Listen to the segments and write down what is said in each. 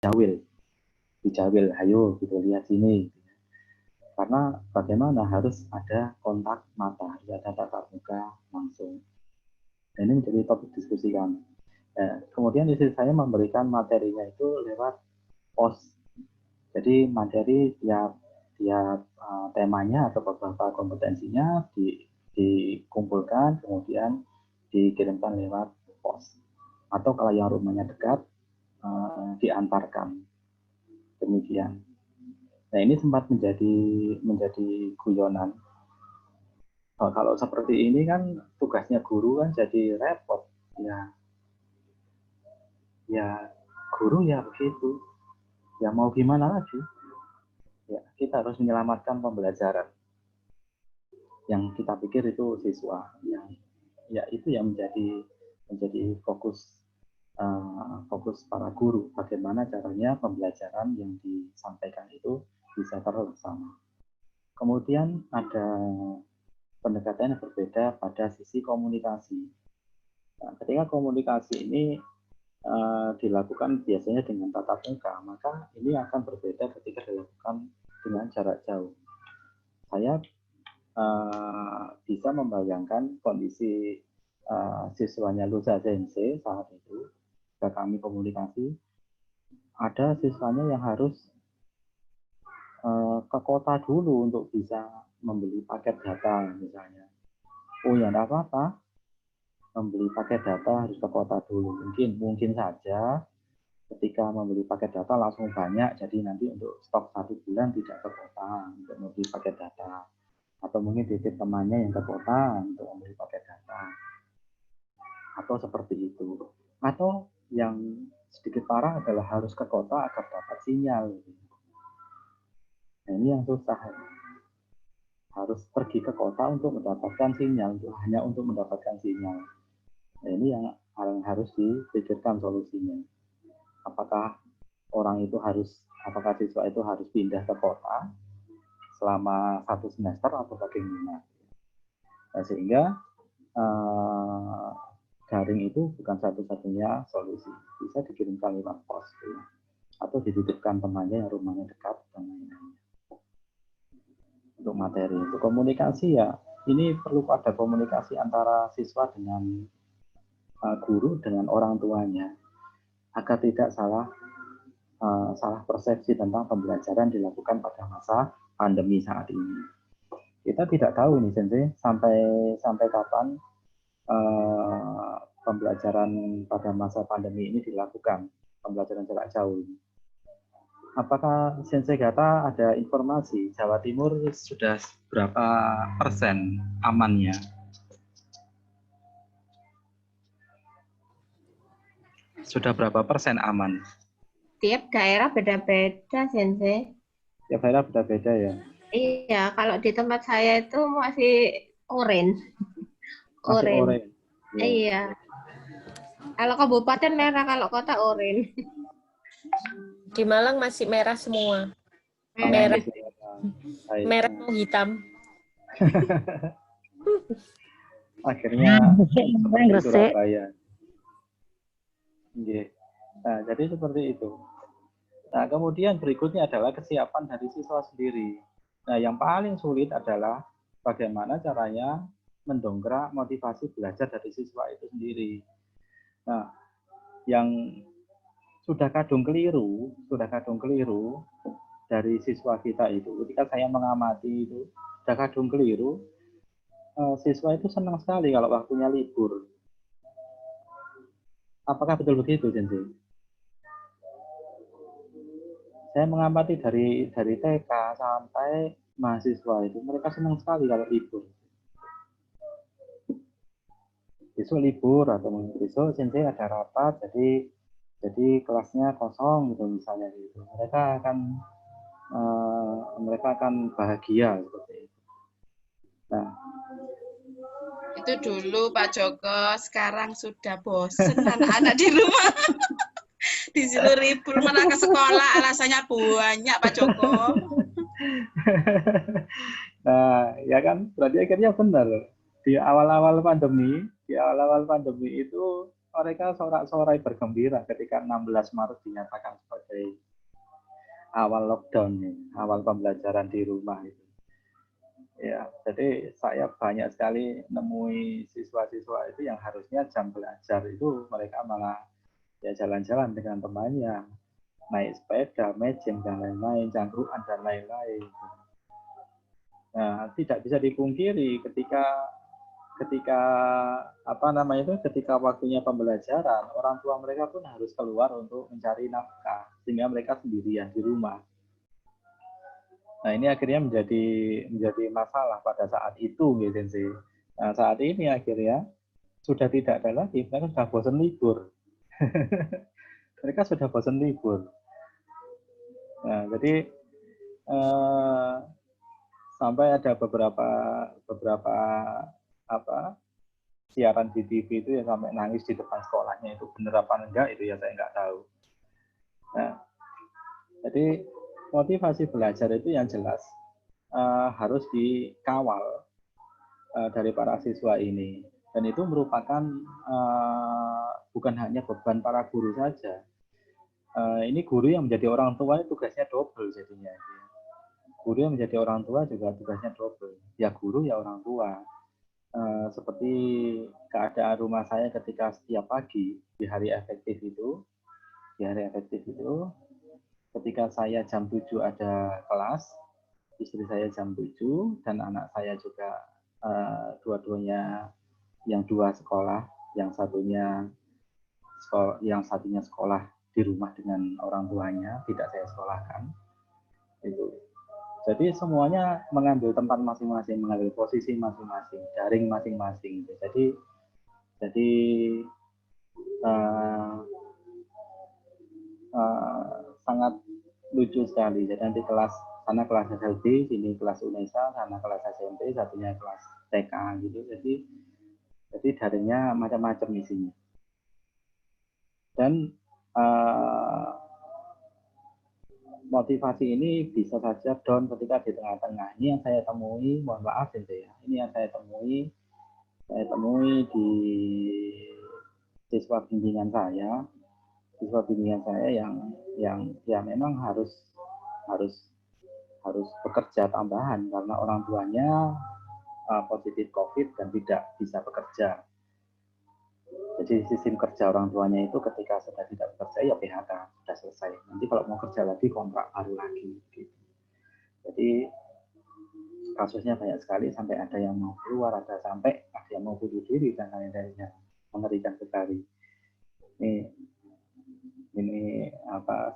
dijawil, ayo gitu lihat sini. Karena bagaimana harus ada kontak mata, harus ada tatap muka langsung. Dan ini menjadi topik diskusi kami. Kemudian istri saya memberikan materinya itu lewat pos. Jadi materi tiap temanya atau beberapa kompetensinya dikumpulkan, kemudian dikirimkan lewat pos. Atau kalau yang rumahnya dekat, diantarkan. Demikian. Nah, ini sempat menjadi guyonan. Kalau seperti ini kan tugasnya guru kan jadi repot. Ya guru ya begitu. Ya mau gimana lagi? Ya kita harus menyelamatkan pembelajaran. Yang kita pikir itu siswa. Ya itu yang menjadi fokus para guru, bagaimana caranya pembelajaran yang disampaikan itu bisa terlaksana. Kemudian ada pendekatan yang berbeda pada sisi komunikasi. Nah, ketika komunikasi ini dilakukan biasanya dengan tatap muka, maka ini akan berbeda ketika dilakukan dengan jarak jauh. Saya bisa membayangkan kondisi siswanya Lusa Sensei saat itu, ketika kami komunikasi, ada siswanya yang harus ke kota dulu untuk bisa membeli paket data misalnya. Oh ya, enggak apa-apa, membeli paket data harus ke kota dulu. Mungkin saja ketika membeli paket data langsung banyak, jadi nanti untuk stok 1 bulan tidak ke kota untuk membeli paket data. Atau mungkin titip temannya yang ke kota untuk membeli paket data. Atau seperti itu. Atau yang sedikit parah adalah harus ke kota agar dapat sinyal. Nah, ini yang susah. Harus pergi ke kota untuk mendapatkan sinyal, hanya untuk mendapatkan sinyal. Nah, ini yang harus dipikirkan solusinya. Apakah siswa itu harus pindah ke kota selama 1 semester atau bagaimana? Nah, sehingga daring itu bukan satu-satunya solusi. Bisa dikirimkan lewat pos atau dititipkan temannya yang rumahnya dekat dan lain-lain. Untuk materi, untuk komunikasi ya, ini perlu ada komunikasi antara siswa dengan guru dengan orang tuanya agar tidak salah persepsi tentang pembelajaran dilakukan pada masa pandemi saat ini. Kita tidak tahu nih Sensei sampai kapan pembelajaran pada masa pandemi ini dilakukan, pembelajaran jarak jauh ini. Apakah Sensei Gata ada informasi Jawa Timur sudah berapa persen amannya? Sudah berapa persen aman? Tiap daerah beda-beda, Sensei. Tiap daerah beda-beda ya? Iya, kalau di tempat saya itu masih orange. Masih orange. Ya. Iya. Kalau kabupaten merah, kalau kota orange. Di Malang masih merah semua. Merah atau hitam. Akhirnya seperti Surabaya. Nah, jadi seperti itu. Nah, kemudian berikutnya adalah kesiapan dari siswa sendiri. Nah, yang paling sulit adalah bagaimana caranya mendongkrak motivasi belajar dari siswa itu sendiri. Nah, yang sudah kadung keliru dari siswa kita itu, ketika saya mengamati itu, sudah kadung keliru, siswa itu senang sekali kalau waktunya libur. Apakah betul begitu, Sensei? Saya mengamati dari TK sampai mahasiswa itu, mereka senang sekali kalau libur. Besok libur atau besok Sensei ada rapat, jadi kelasnya kosong gitu misalnya gitu. Mereka akan bahagia seperti itu. Nah, itu dulu Pak Joko, sekarang sudah bosen anak-anak di rumah. Disuruh libur malah ke sekolah, alasannya banyak Pak Joko. Nah, ya kan berarti akhirnya benar. Di awal-awal pandemi itu mereka sorak-sorai bergembira ketika 16 Maret dinyatakan sebagai awal lockdown, awal pembelajaran di rumah itu. Ya, jadi saya banyak sekali nemui siswa-siswa itu yang harusnya jam belajar itu mereka malah ya jalan-jalan dengan temannya, naik sepeda, mejeng dan lain-lain, cangkruan dan lain-lain. Nah, tidak bisa dipungkiri ketika ketika waktunya pembelajaran, orang tua mereka pun harus keluar untuk mencari nafkah sehingga mereka sendirian di rumah. Nah, ini akhirnya menjadi masalah pada saat itu, gitu sih. Nah, saat ini akhirnya sudah tidak ada lagi, mereka sudah bosan libur. Mereka sudah bosan libur. Nah, jadi sampai ada beberapa siaran di TV itu yang sampai nangis di depan sekolahnya, itu benar apa enggak itu ya saya nggak tahu. Nah, jadi motivasi belajar itu yang jelas harus dikawal dari para siswa ini, dan itu merupakan bukan hanya beban para guru saja. Ini guru yang menjadi orang tua tugasnya double jadinya. Guru yang menjadi orang tua juga tugasnya double. Ya guru ya orang tua. Seperti keadaan rumah saya ketika setiap pagi di hari efektif itu, ketika saya jam 7 ada kelas, istri saya jam 7 dan anak saya juga dua-duanya yang dua sekolah, yang satunya sekolah di rumah dengan orang tuanya, tidak saya sekolahkan. Itu. Jadi semuanya mengambil tempat masing-masing, mengambil posisi masing-masing, daring masing-masing. Jadi sangat lucu sekali. Jadi nanti sana kelas SLB, sini kelas UNESA, sana kelas SMP, satunya kelas TK gitu. Jadi daringnya macam-macam isinya. Dan motivasi ini bisa saja down ketika di tengah-tengah. Ini yang saya temui, mohon maaf ya, ini yang saya temui di siswa bimbingan saya yang ya memang harus bekerja tambahan karena orang tuanya positif COVID dan tidak bisa bekerja. Jadi sistem kerja orang tuanya itu ketika sudah tidak bekerja ya PHK, sudah selesai. Nanti kalau mau kerja lagi kontrak baru lagi. Gitu. Jadi kasusnya banyak sekali, sampai ada yang mau keluar, ada yang mau bunuh diri dan lain-lainnya. Mengerikan sekali. Ini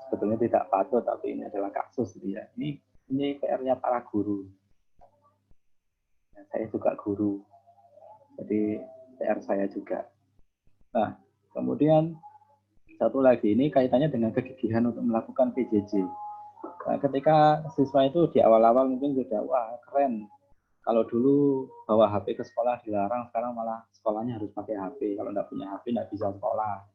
sebetulnya tidak patut, tapi ini adalah kasus dia. Ini PR-nya para guru. Saya juga guru, jadi PR saya juga. Nah, kemudian satu lagi, ini kaitannya dengan kegigihan untuk melakukan PJJ. Nah, ketika siswa itu di awal-awal mungkin sudah, wah keren. Kalau dulu bawa HP ke sekolah dilarang, sekarang malah sekolahnya harus pakai HP. Kalau nggak punya HP, nggak bisa sekolah.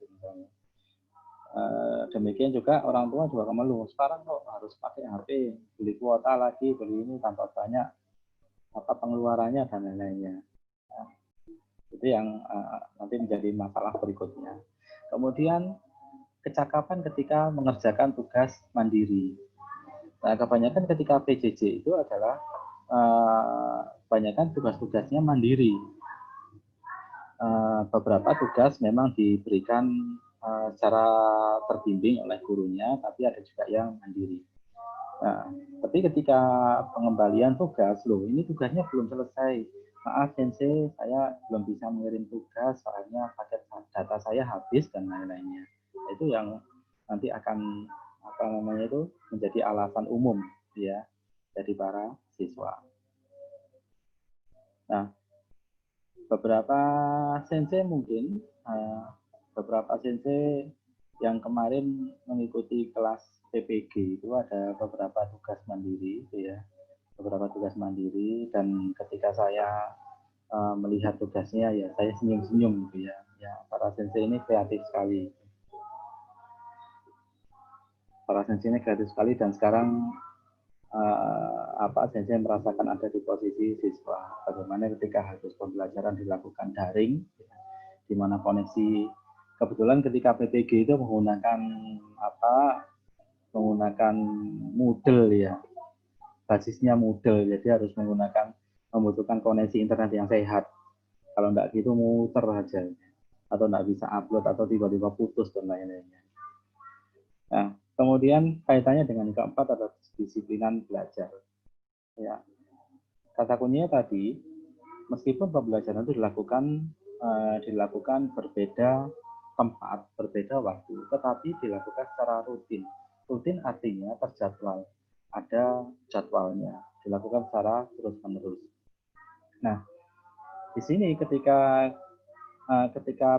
Demikian juga orang tua juga mengeluh. Sekarang kok harus pakai HP, beli kuota lagi, beli ini tambah banyak pengeluarannya dan lain-lainnya. Nah, itu yang nanti menjadi masalah berikutnya. Kemudian kecakapan ketika mengerjakan tugas mandiri. Nah, kebanyakan ketika PJJ itu adalah kebanyakan tugas-tugasnya mandiri. Beberapa tugas memang diberikan secara terbimbing oleh gurunya, tapi ada juga yang mandiri. Nah, tapi ketika pengembalian tugas, ini tugasnya belum selesai. Maaf Sensei, saya belum bisa mengirim tugas, soalnya paket data saya habis dan lain-lainnya. Itu yang nanti akan menjadi alasan umum ya dari para siswa. Nah, beberapa sensei mungkin yang kemarin mengikuti kelas PPG itu ada beberapa tugas mandiri ya. Beberapa tugas mandiri, dan ketika saya melihat tugasnya ya saya senyum-senyum gitu ya. Ya, para sensei ini kreatif sekali. Dan sekarang sensei merasakan ada di posisi siswa. Bagaimana ketika harus pembelajaran dilakukan daring, di mana koneksi kebetulan ketika PTG itu menggunakan apa? Menggunakan Moodle ya, basisnya Moodle, jadi harus membutuhkan koneksi internet yang sehat. Kalau enggak gitu muter aja, atau enggak bisa upload atau tiba-tiba putus dan lain-lainnya. Nah, kemudian kaitannya dengan keempat adalah disiplinan belajar. Ya, kata kuncinya tadi, meskipun pembelajaran itu dilakukan berbeda tempat, berbeda waktu, tetapi dilakukan secara rutin. Rutin artinya terjadwal, ada jadwalnya, dilakukan secara terus-menerus. Nah, di sini ketika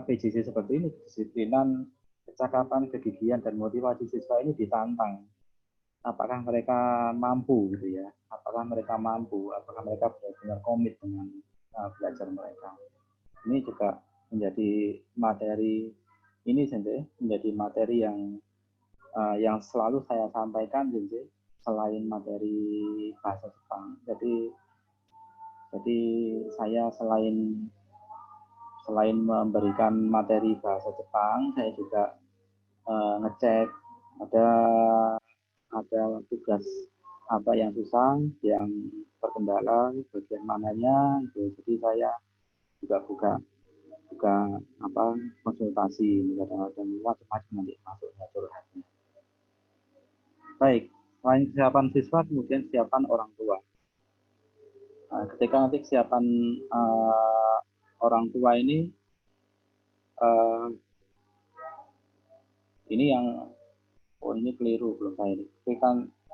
PJJ seperti ini, kedisiplinan, kecakapan, kegigihan, dan motivasi siswa ini ditantang. Apakah mereka mampu gitu ya? Apakah mereka mampu? Apakah mereka benar-benar komit dengan belajar mereka? Ini juga menjadi materi ini, Sensei, menjadi materi yang selalu saya sampaikan, Sensei, selain materi bahasa Jepang. Jadi saya selain memberikan materi bahasa Jepang, saya juga ngecek ada tugas apa yang susah, yang terkendala, bagian mananya itu. Jadi saya juga buka apa konsultasi, kadang-kadang macam-macam nanti masuknya curhatnya. Baik, selain kesiapan siswa, kemudian kesiapan orang tua. Ketika nanti kesiapan orang tua ini yang ini keliru belum saya ini. Ketika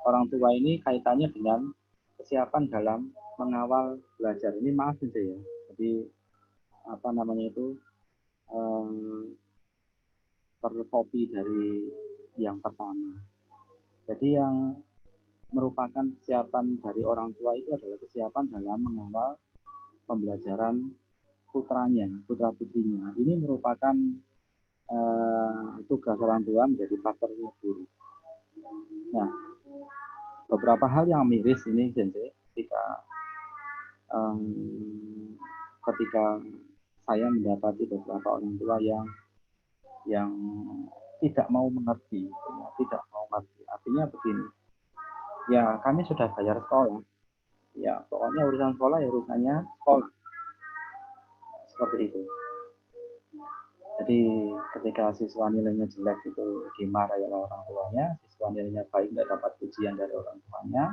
orang tua ini kaitannya dengan kesiapan dalam mengawal belajar. Ini maaf saja ya. Jadi apa namanya itu tercopy dari yang pertama. Jadi yang merupakan kesiapan dari orang tua itu adalah kesiapan dalam mengawal pembelajaran putranya, putra putrinya. Ini merupakan tugas orang tua menjadi partnernya guru. Nah, beberapa hal yang miris ini, Sensei, ketika saya mendapati beberapa orang tua yang tidak mau mengerti, tidak mau mengerti. Artinya begini, ya kami sudah bayar sekolah, ya pokoknya urusan sekolah ya urusannya sekolah, seperti itu. Jadi ketika siswa nilainya jelek itu dimarahi oleh orang tuanya, siswa nilainya baik tidak dapat pujian dari orang tuanya.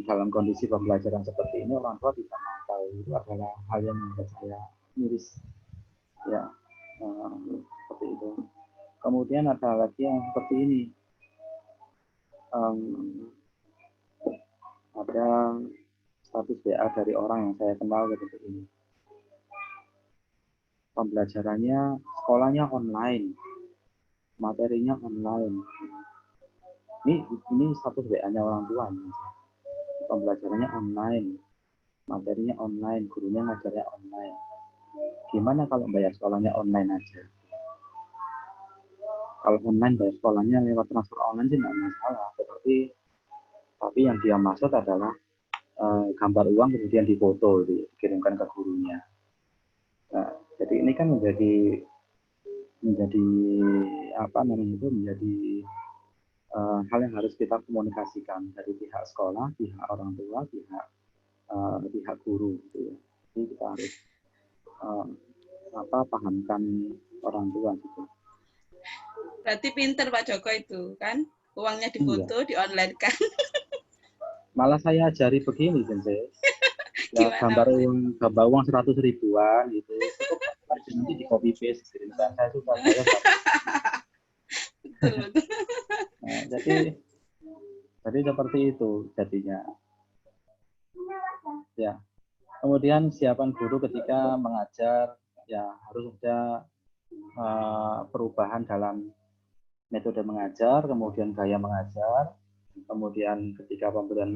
Dalam kondisi pembelajaran seperti ini orang tua tidak mau, itu adalah hal yang membuat saya miris, ya seperti itu. Kemudian ada lagi yang seperti ini, ada status WA dari orang yang saya kenal seperti ini. Pembelajarannya, sekolahnya online, materinya online. Ini status WA-nya orang tua. Pembelajarannya online, materinya online, gurunya ngajarnya online. Gimana kalau bayar sekolahnya online aja? Kalau online bayar sekolahnya lewat transfer online sih nggak masalah. Tapi yang dia maksud adalah gambar uang kemudian difoto, dikirimkan ke gurunya. Nah, jadi ini kan menjadi apa namanya itu, menjadi hal yang harus kita komunikasikan dari pihak sekolah, pihak orang tua, pihak guru, gitu ya. Jadi kita harus pahamkan orang tua gitu. Berarti pinter Pak Joko itu kan, uangnya difoto, di-online kan. Malah saya ajari begini, Sensei. Ya, gambar uang 100 ribuan gitu. Nanti di copy paste, kirimkan. Saya suka saya. Nah, jadi seperti itu jadinya. Ya. Kemudian siapan guru ketika mengajar, ya harus ada perubahan dalam metode mengajar, kemudian gaya mengajar, kemudian ketika pemberian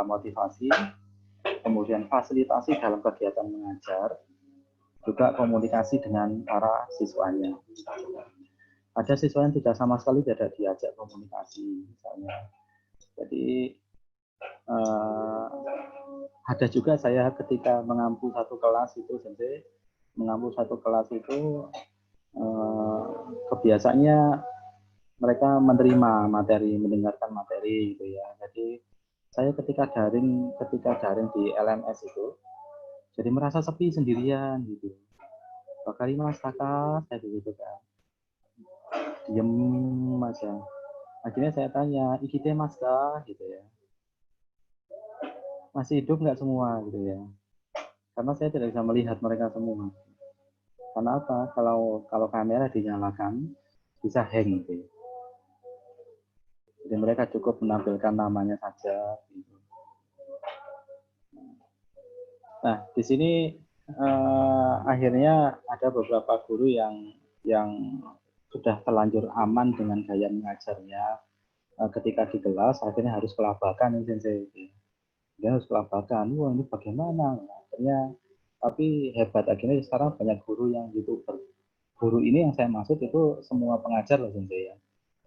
motivasi, kemudian fasilitasi dalam kegiatan mengajar, juga komunikasi dengan para siswanya. Ada siswa yang tidak sama sekali tidak diajak komunikasi, misalnya. Jadi ada juga saya ketika mengampu satu kelas itu, Sensei, mengampu satu kelas itu kebiasaannya mereka menerima materi, mendengarkan materi gitu ya. Jadi saya ketika daring di LMS itu jadi merasa sepi sendirian gitu. Bakal Mas kakak saya gitu kan, diem aja. Akhirnya saya tanya, "Ikite Mas kak?" gitu ya. Masih hidup nggak semua gitu ya. Karena saya tidak bisa melihat mereka semua. Karena apa? Kalau kamera dinyalakan bisa hang gitu. Jadi mereka cukup menampilkan namanya saja. Gitu. Nah, di sini akhirnya ada beberapa guru yang sudah terlanjur aman dengan gaya mengajarnya. Ketika di kelas akhirnya harus kelabakan ini sensei. Dia harus kelabakan. Wah ini bagaimana? Akhirnya tapi hebat akhirnya sekarang banyak guru yang YouTuber. Guru ini yang saya maksud itu semua pengajar loh sensei ya.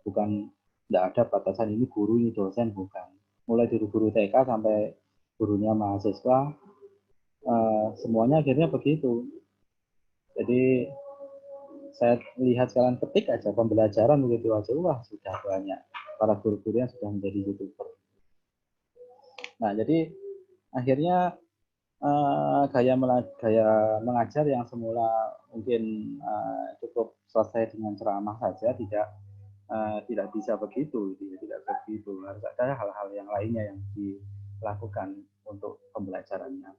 Bukan tidak ada batasan ini guru ini dosen bukan. Mulai dari guru TK sampai gurunya mahasiswa semuanya akhirnya begitu. Jadi saya lihat sekarang ketik aja pembelajaran begitu aja, wah sudah banyak para guru-guru yang sudah menjadi YouTuber. Nah jadi akhirnya gaya mengajar yang semula mungkin cukup selesai dengan ceramah saja tidak bisa begitu, tidak begitu. Harus ada hal-hal yang lainnya yang dilakukan untuk pembelajarannya.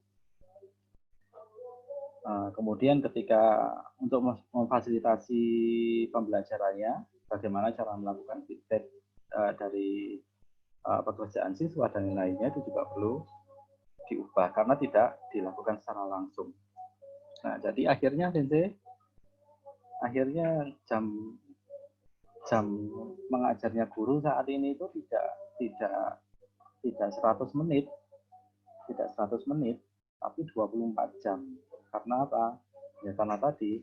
Kemudian ketika untuk memfasilitasi pembelajarannya, bagaimana cara melakukan feedback dari pekerjaan siswa dan lainnya itu juga perlu diubah karena tidak dilakukan secara langsung. Nah, jadi akhirnya sensei, jam mengajarnya guru saat ini itu tidak 100 menit, tapi 24 jam. Karena apa? Ya karena tadi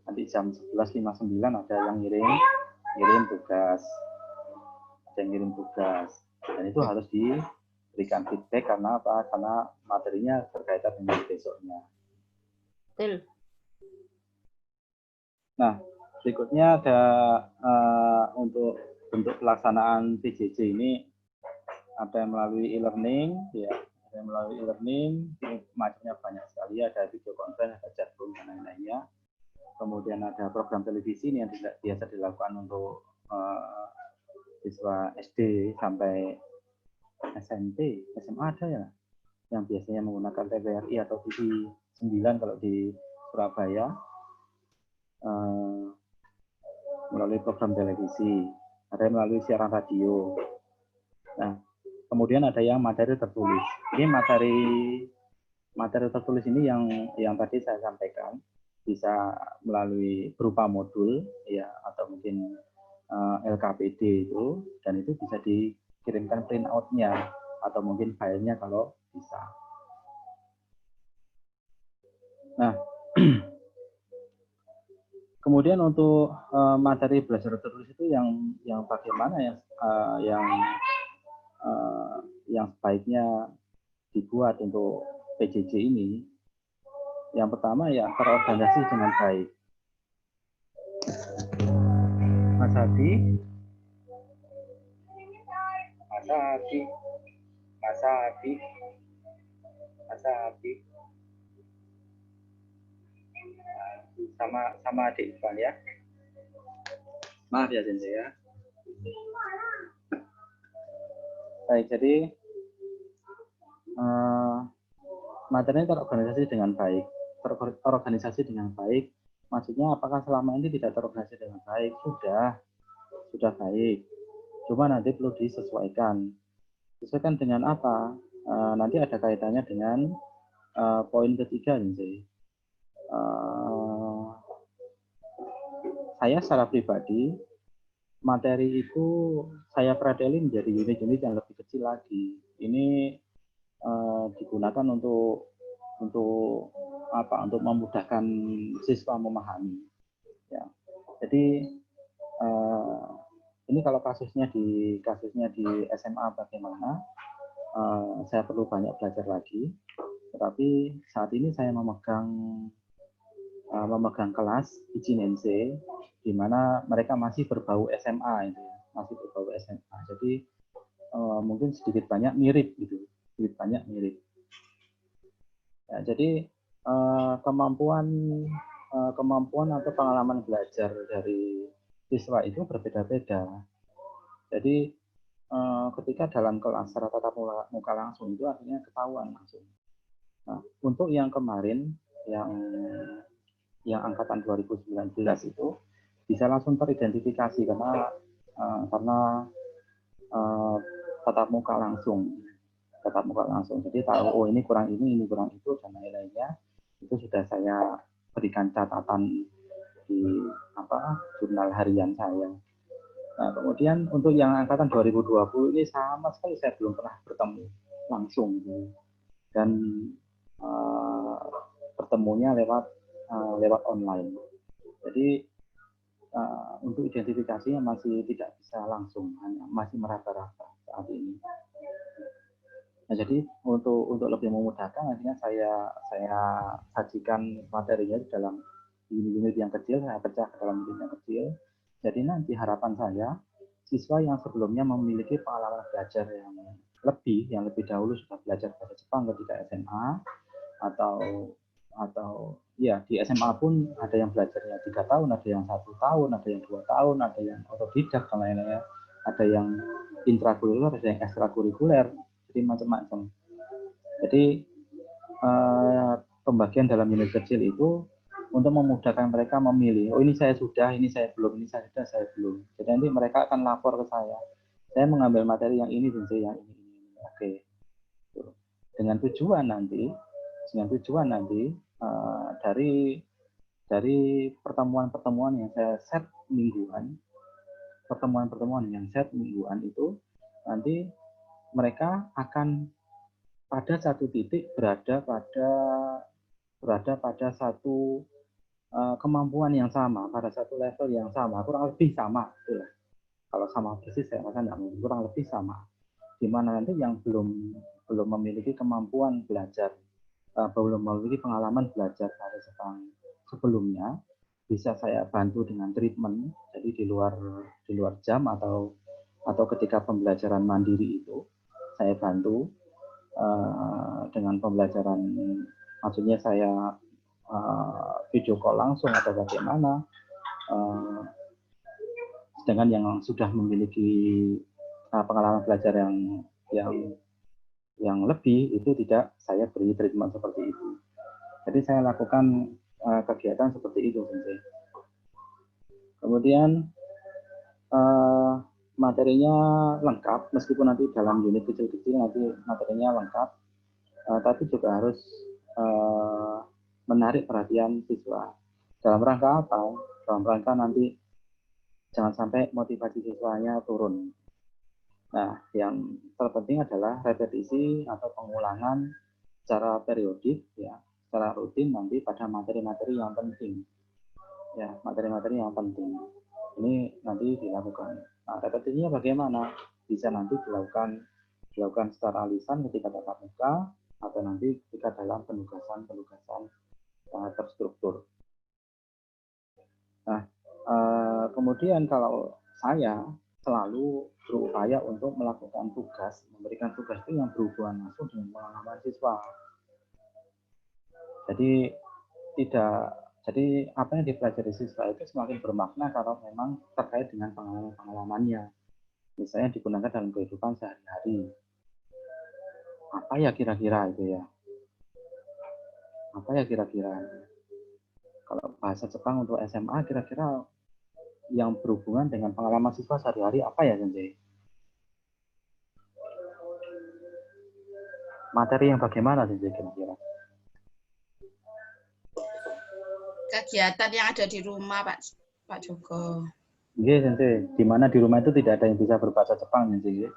nanti jam 11.59 ada yang ngirim tugas. Dan itu harus diberikan feedback karena apa? Karena materinya berkaitan dengan besoknya. Betul. Nah, berikutnya ada untuk bentuk pelaksanaan PJJ ini ada yang melalui e-learning, ya, ada yang melalui e-learning, macamnya banyak sekali, ada video conference, ada chat room dan lain-lainnya. Kemudian ada program televisi ini yang biasa dilakukan untuk siswa SD sampai SMP, SMA ada ya, yang biasanya menggunakan TVRI atau TV 9 kalau di Surabaya. Melalui program televisi, ada yang melalui siaran radio. Nah, kemudian ada yang materi tertulis. Ini materi tertulis ini yang tadi saya sampaikan bisa melalui berupa modul ya atau mungkin LKPD itu, dan itu bisa dikirimkan print out-nya atau mungkin filenya kalau bisa. Nah, kemudian untuk materi belajar tertulis itu yang bagaimana yang sebaiknya dibuat untuk PJJ ini. Yang pertama ya terorganisasi dengan baik. Mas Hadi, sama adik Ivan ya. Maaf ya Sensei ya. Baik, jadi materinya terorganisasi dengan baik. Terorganisasi dengan baik, maksudnya apakah selama ini tidak terorganisasi dengan baik? Sudah baik. Cuma nanti perlu disesuaikan. Sesuaikan dengan apa? Nanti ada kaitannya dengan poin ketiga Sensei. Saya secara pribadi materi itu saya pretelin menjadi unit-unit yang lebih kecil lagi. Ini digunakan untuk memudahkan siswa memahami. Ya. Jadi ini kalau kasusnya di SMA bagaimana? Saya perlu banyak belajar lagi. Tetapi saat ini saya memegang memegang kelas Ichinense, di mana mereka masih berbau SMA itu ya, masih berbau SMA. Jadi mungkin sedikit banyak mirip gitu, sedikit banyak mirip. Ya, jadi kemampuan atau pengalaman belajar dari siswa itu berbeda-beda. Jadi ketika dalam kelas secara tatap muka langsung itu artinya ketahuan langsung. Nah, untuk yang kemarin yang angkatan 2019 itu bisa langsung teridentifikasi karena tatap muka langsung. Jadi tahu oh ini kurang ini kurang itu dan lain-lainnya. Itu sudah saya berikan catatan di jurnal harian saya. Nah, kemudian untuk yang angkatan 2020 ini sama sekali saya belum pernah bertemu langsung dan bertemunya lewat online. Jadi untuk identifikasinya masih tidak bisa langsung, hanya masih meraba-raba saat ini. Nah, jadi untuk lebih memudahkan, akhirnya saya sajikan materinya di dalam unit yang kecil, saya pecah ke dalam unit yang kecil. Jadi nanti harapan saya, siswa yang sebelumnya memiliki pengalaman belajar yang lebih dahulu sudah belajar bahasa Jepang ketika SMA, atau ya di SMA pun ada yang belajarnya 3 tahun, ada yang 1 tahun, ada yang 2 tahun, ada yang otodidak dan lain-lainnya, ada yang intrakurikuler, ada yang ekstrakurikuler, jadi macam-macam. Jadi pembagian dalam unit kecil itu untuk memudahkan mereka memilih, oh ini saya sudah, ini saya belum, ini saya sudah, saya belum. Jadi nanti mereka akan lapor ke saya mengambil materi yang ini dan yang ini. Oke. Dengan tujuan nanti dari pertemuan-pertemuan yang saya set mingguan, itu nanti mereka akan pada satu titik berada pada satu kemampuan yang sama, pada satu level yang sama, kurang lebih sama. Itulah. Kalau sama persis saya rasa tidak mungkin, kurang lebih sama. Di mana nanti yang belum memiliki kemampuan belajar, belum memiliki pengalaman belajar bahasa Jepang sebelumnya, bisa saya bantu dengan treatment. Jadi di luar jam atau ketika pembelajaran mandiri itu saya bantu dengan pembelajaran, maksudnya saya video call langsung atau bagaimana. Sedangkan yang sudah memiliki pengalaman belajar yang lebih itu tidak saya beri treatment seperti itu. Jadi saya lakukan kegiatan seperti itu, Sensei. Kemudian materinya lengkap, meskipun nanti dalam unit kecil-kecil nanti materinya lengkap, tapi juga harus menarik perhatian siswa. Dalam rangka apa? Dalam rangka nanti jangan sampai motivasi siswanya turun. Nah, yang terpenting adalah repetisi atau pengulangan secara periodik, ya, secara rutin nanti pada materi-materi yang penting. Ya, materi-materi yang penting. Ini nanti dilakukan. Nah, repetisinya bagaimana? Bisa nanti dilakukan secara lisan ketika tatap muka atau nanti ketika dalam penugasan terstruktur. Nah, kemudian kalau saya selalu berupaya untuk melakukan memberikan tugas itu yang berhubungan langsung dengan pengalaman siswa. Jadi apa yang dipelajari siswa itu semakin bermakna kalau memang terkait dengan pengalamannya. Misalnya digunakan dalam kehidupan sehari-hari. Apa ya kira-kira itu ya? Kalau bahasa Jepang untuk SMA kira-kira yang berhubungan dengan pengalaman siswa sehari-hari apa ya, Sensei? Materi yang bagaimana, Sensei, kira-kira? Kegiatan yang ada di rumah, Pak Joko. Iya, Sensei. Di mana di rumah itu tidak ada yang bisa berbahasa Jepang, Sensei?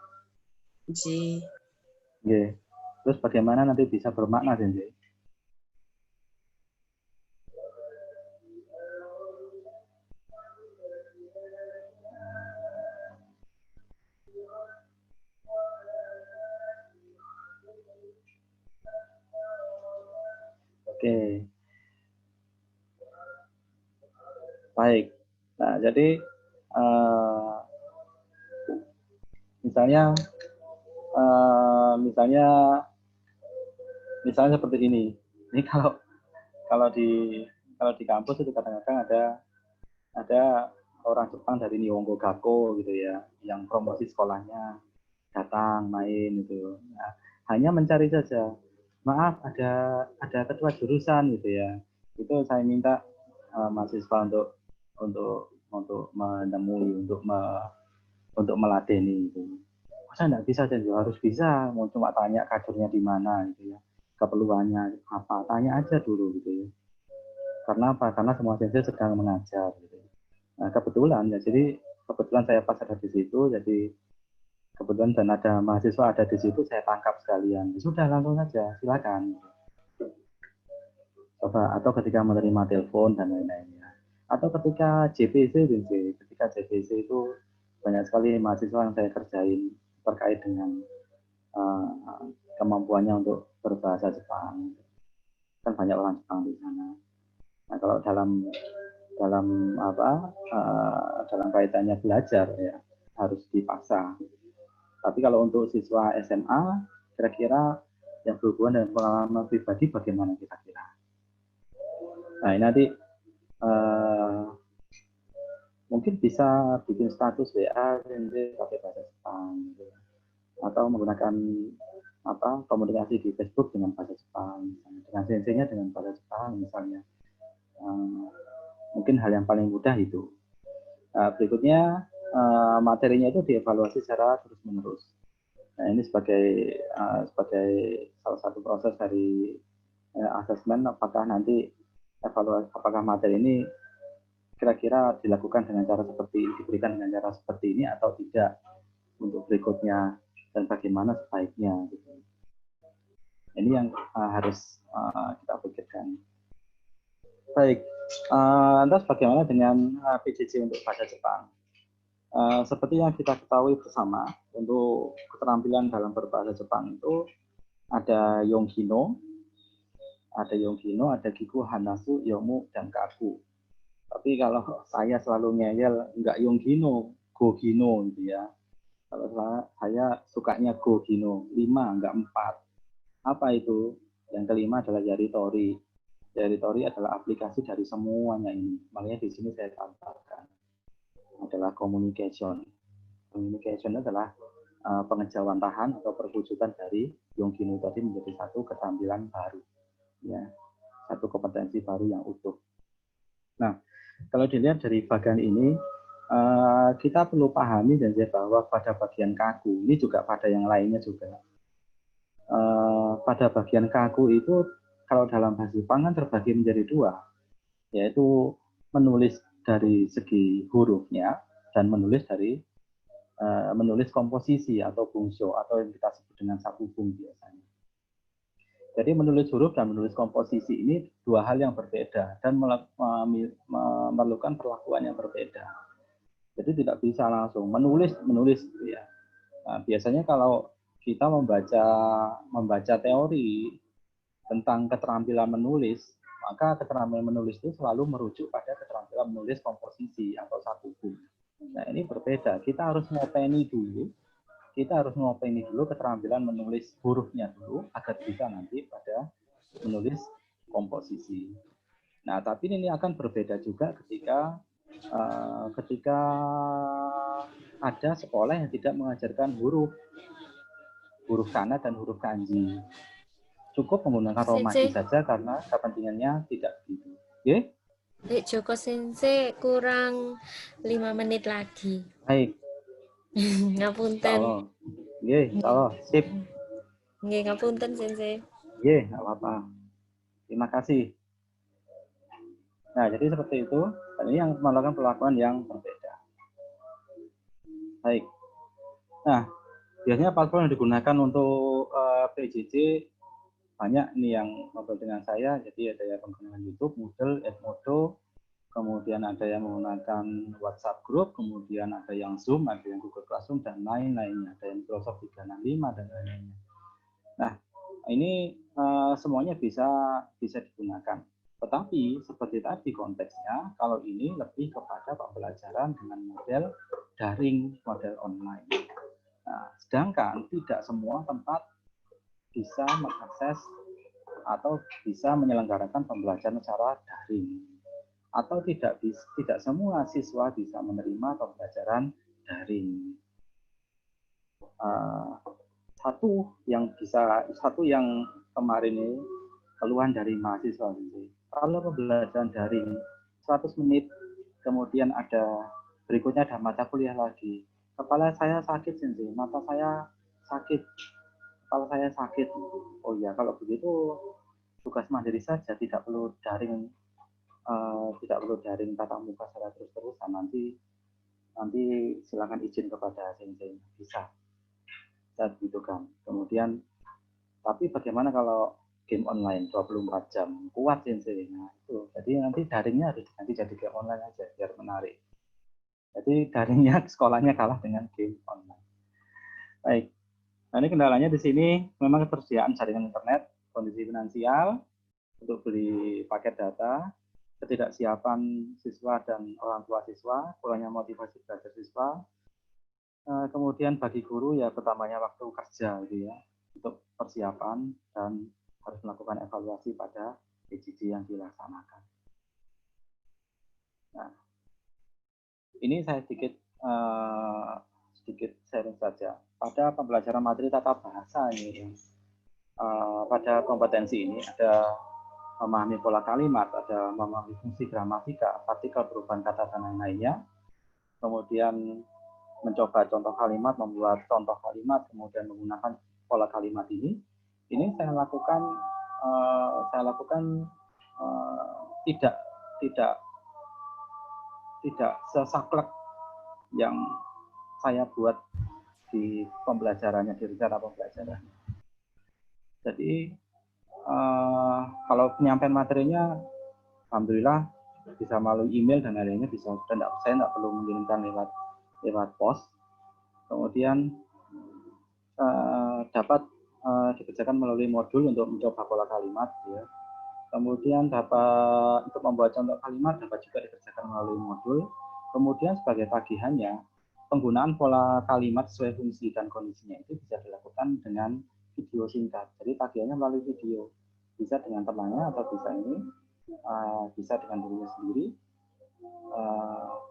Iya. Terus bagaimana nanti bisa bermakna, Sensei? Oke. jadi misalnya seperti ini. Ini kalau di kampus itu kadang-kadang ada orang Jepang dari Nihongo Gakko gitu ya, yang promosi sekolahnya datang main gitu. Nah, hanya mencari saja. Maaf, ada ketua jurusan gitu ya. Itu saya minta mahasiswa untuk menemui, untuk meladeni gitu. Masa nggak bisa sih, harus bisa. Mau cuma tanya kadernya di mana gitu ya, keperluannya apa, tanya aja dulu gitu ya. Karena apa? Karena semua sensei sedang mengajar gitu. Nah, kebetulan saya pas ada di situ, jadi kebetulan dan ada mahasiswa ada di situ, saya tangkap sekalian. Sudah, langsung saja, silakan. Coba, atau ketika menerima telepon dan lain-lainnya. Atau ketika JPC itu banyak sekali mahasiswa yang saya kerjain terkait dengan kemampuannya untuk berbahasa Jepang. Kan banyak orang Jepang di sana. Nah, kalau dalam kaitannya belajar ya harus dipaksa. Tapi kalau untuk siswa SMA, kira-kira yang berhubungan dengan pengalaman pribadi bagaimana kira-kira? Nah, ini nanti mungkin bisa bikin status WA pakai bahasa Jepang, gitu. Atau menggunakan komunikasi di Facebook dengan bahasa Jepang, dengan senseinya dengan bahasa Jepang misalnya. Mungkin hal yang paling mudah itu. Berikutnya materinya itu dievaluasi secara terus-menerus. Nah, ini sebagai salah satu proses dari asesmen apakah nanti apakah materi ini kira-kira dilakukan dengan cara seperti ini, diberikan dengan cara seperti ini atau tidak untuk berikutnya dan bagaimana sebaiknya gitu. Ini yang harus kita pikirkan. Baik, lantas bagaimana dengan PJJ untuk bahasa Jepang? Seperti yang kita ketahui bersama, untuk keterampilan dalam berbahasa Jepang itu ada Yonghino, ada Giku, Hanasu, Yomu, dan Kaku. Tapi kalau saya selalu ngeyel, enggak Yonghino, Gogino gitu ya. Kalau saya sukanya Gogino, 5, enggak 4. Apa itu? Yang kelima adalah Yaritori. Yaritori adalah aplikasi dari semuanya ini. Makanya di sini saya tambahkan adalah communication. Communication adalah pengejawantahan atau perwujudan dari Yonghino tadi menjadi satu keterampilan baru, ya, satu kompetensi baru yang utuh. Nah, kalau dilihat dari bagian ini, kita perlu pahami dan bahwa pada bagian kaku ini juga pada yang lainnya juga. Pada bagian kaku itu kalau dalam bahasa Jepang kan terbagi menjadi 2, yaitu menulis dari segi hurufnya dan menulis komposisi atau bungsho atau yang kita sebut dengan sakubung biasanya. Jadi menulis huruf dan menulis komposisi ini 2 hal yang berbeda dan memerlukan perlakuan yang berbeda. Jadi tidak bisa langsung menulis ya. Nah, biasanya kalau kita membaca teori tentang keterampilan menulis, maka keterampilan menulis itu selalu merujuk pada keterampilan menulis komposisi atau sakubung. Nah, ini berbeda. Kita harus ngopeni dulu keterampilan menulis hurufnya dulu agar bisa nanti pada menulis komposisi. Nah, tapi ini akan berbeda juga ketika ada sekolah yang tidak mengajarkan huruf kana dan huruf kanji. Cukup menggunakan romaji saja karena kepentingannya tidak begitu. Oke? Joko Sensei kurang 5 menit lagi. Baik. Ngapunten. Nggih, sip. Nggih, ngapunten Sensei. Nggih, enggak apa-apa. Terima kasih. Nah, jadi seperti itu. Dan ini yang melakukan perlakuan yang berbeda. Baik. Nah, biasanya platform yang digunakan untuk PJJ banyak ini yang ngobrol dengan saya. Jadi ada yang menggunakan YouTube, Moodle, Edmodo, kemudian ada yang menggunakan WhatsApp Group, kemudian ada yang Zoom, ada yang Google Classroom, dan lain-lainnya. Ada yang Microsoft 365 dan lain-lainnya. Nah, ini semuanya bisa digunakan. Tetapi seperti tadi konteksnya, kalau ini lebih kepada pembelajaran dengan model daring, model online. Nah, sedangkan tidak semua tempat bisa mengakses atau bisa menyelenggarakan pembelajaran secara daring. Atau tidak semua siswa bisa menerima pembelajaran daring. Satu yang kemarin ini keluhan dari mahasiswa ini, kalau pembelajaran daring 100 menit, kemudian berikutnya ada mata kuliah lagi, kepala saya sakit sendiri, mata saya sakit, kepala saya sakit. Oh ya, kalau begitu tugas mandiri saja, tidak perlu daring, tatap muka secara terus-terusan. Nanti silakan izin kepada sensei, bisa gitu kan. Kemudian tapi bagaimana kalau game online 24 jam kuat sensei? Nah, itu. Jadi nanti daringnya harus nanti jadi game online aja biar menarik. Jadi daringnya sekolahnya kalah dengan game online. Baik. Nah, ini kendalanya di sini memang ketersediaan jaringan internet, kondisi finansial untuk beli paket data, ketidaksiapan siswa dan orang tua siswa, kurangnya motivasi belajar siswa. Kemudian bagi guru ya pertamanya waktu kerja gitu ya, untuk persiapan dan harus melakukan evaluasi pada PJJ yang dilaksanakan. Nah, ini saya sedikit sharing saja. Pada pembelajaran materi tata bahasa ini, pada kompetensi ini ada memahami pola kalimat, ada memahami fungsi gramatika, partikel, perubahan kata dan lain-lainnya. Kemudian mencoba contoh kalimat, membuat contoh kalimat, kemudian menggunakan pola kalimat ini saya lakukan tidak sesaklek yang saya buat di pembelajarannya, di rencana pembelajaran. Jadi kalau penyampaian materinya, alhamdulillah bisa melalui email dan lain-lainnya bisa. Saya tidak perlu mengirimkan lewat pos. Kemudian dapat dikerjakan melalui modul untuk mencoba pola kalimat, ya. Kemudian dapat untuk membuat contoh kalimat dapat juga dikerjakan melalui modul. Kemudian sebagai tagihannya, penggunaan pola kalimat sesuai fungsi dan kondisinya itu bisa dilakukan dengan video singkat. Jadi tagihannya melalui video, bisa dengan temannya atau bisa dengan dirinya sendiri.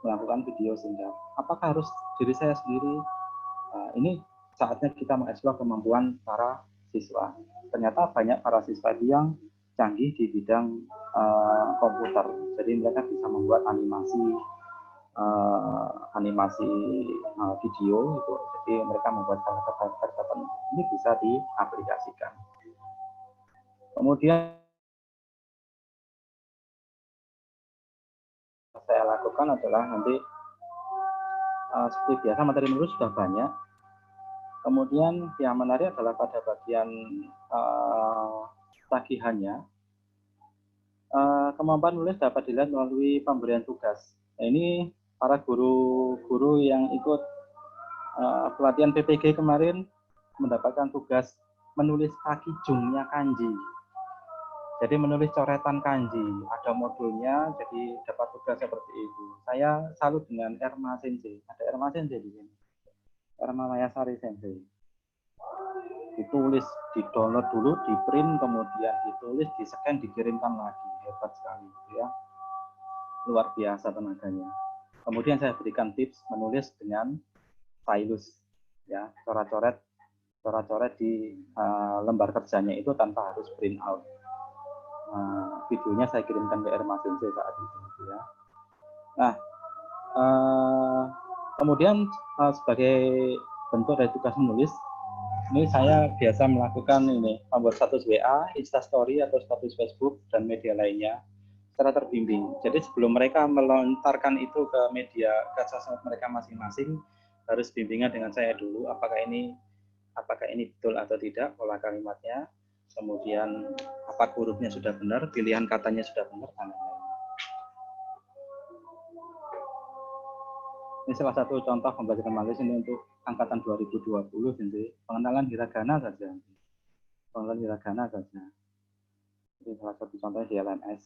Melakukan video singkat. Apakah harus diri saya sendiri? Ini saatnya kita mengeksplor kemampuan para siswa. Ternyata banyak para siswa yang canggih di bidang komputer. Jadi mereka bisa membuat animasi video gitu. Jadi mereka membuat karakter tertentu. Ini bisa diaplikasikan. Kemudian saya lakukan adalah nanti seperti biasa materi menulis sudah banyak. Kemudian yang menarik adalah pada bagian tagihannya, kemampuan menulis dapat dilihat melalui pemberian tugas. Nah, ini para guru-guru yang ikut pelatihan PPG kemarin mendapatkan tugas menulis kaki jungnya kanji. Jadi menulis coretan kanji, ada modulnya, jadi dapat tugas seperti itu. Saya salut dengan Erma Sensei, ada Erma Sensei di sini, Erma Mayasari Sensei. Ditulis, di-download dulu, di-print, kemudian ditulis, di-scan, dikirimkan lagi. Hebat sekali, ya. Luar biasa tenaganya. Kemudian saya berikan tips menulis dengan stylus, ya, coret-coret di lembar kerjanya itu tanpa harus print out. Videonya saya kirimkan ke Erma Sensei saat itu, ya. Nah, kemudian sebagai bentuk dari tugas menulis, ini saya biasa melakukan membuat status WA, Instastory atau status Facebook dan media lainnya secara terbimbing. Jadi sebelum mereka melontarkan itu ke media, ke sosmed mereka masing-masing, harus bimbingan dengan saya dulu, apakah ini betul atau tidak pola kalimatnya, kemudian apa hurufnya sudah benar, pilihan katanya sudah benar, dan lain-lain. Ini salah satu contoh pembelajaran menulis ini untuk angkatan 2020, jadi pengenalan hiragana saja. Ini salah satu contohnya di LMS.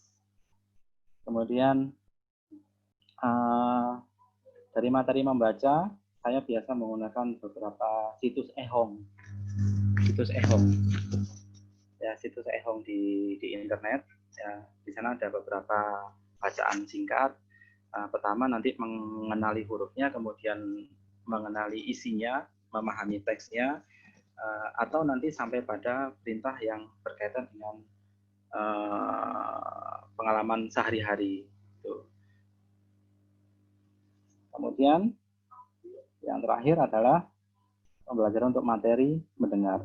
Kemudian dari materi membaca, saya biasa menggunakan beberapa situs e-home. Situs e-home. Ya, situs e-home di internet. Ya, di sana ada beberapa bacaan singkat. Pertama nanti mengenali hurufnya, kemudian mengenali isinya, memahami teksnya, atau nanti sampai pada perintah yang berkaitan dengan pengalaman sehari-hari. Kemudian yang terakhir adalah pembelajaran untuk materi mendengar.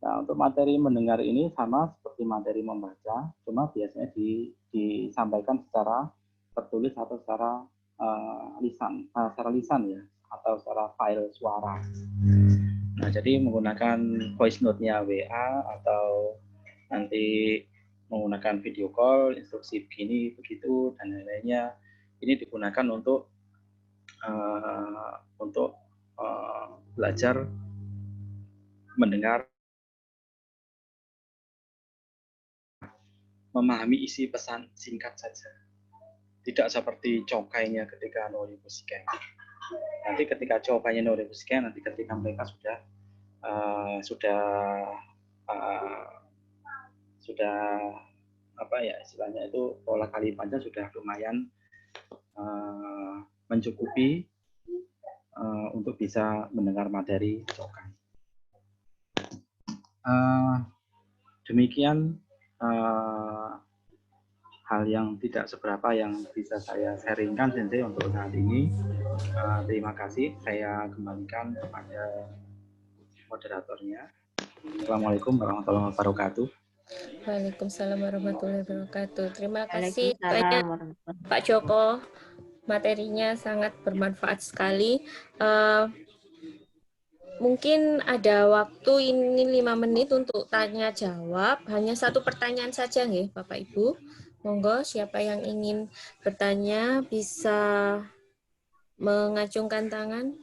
Nah, untuk materi mendengar ini sama seperti materi membaca, cuma biasanya disampaikan secara tertulis atau secara lisan ya, atau secara file suara. Nah, jadi menggunakan voice note-nya WA atau nanti menggunakan video call, instruksi begini, begitu, dan lain-lainnya. Ini digunakan untuk belajar mendengar, memahami isi pesan singkat saja. Tidak seperti cokainya ketika Noribusken. Nanti ketika cokainya Noribusken, nanti ketika mereka sudah apa ya istilahnya itu pola kalimatnya sudah lumayan mencukupi untuk bisa mendengar materi cokai. Demikian hal yang tidak seberapa yang bisa saya sharingkan Sensei untuk saat ini. Terima kasih. Saya kembalikan kepada moderatornya. Assalamualaikum warahmatullahi wabarakatuh. Waalaikumsalam warahmatullahi wabarakatuh. Terima kasih Waalaikumsalam banyak warahmatullahi Pak Joko. Materinya sangat bermanfaat sekali. Mungkin ada waktu ini 5 menit untuk tanya jawab. Hanya satu pertanyaan saja nih Bapak Ibu. Monggo siapa yang ingin bertanya bisa mengacungkan tangan,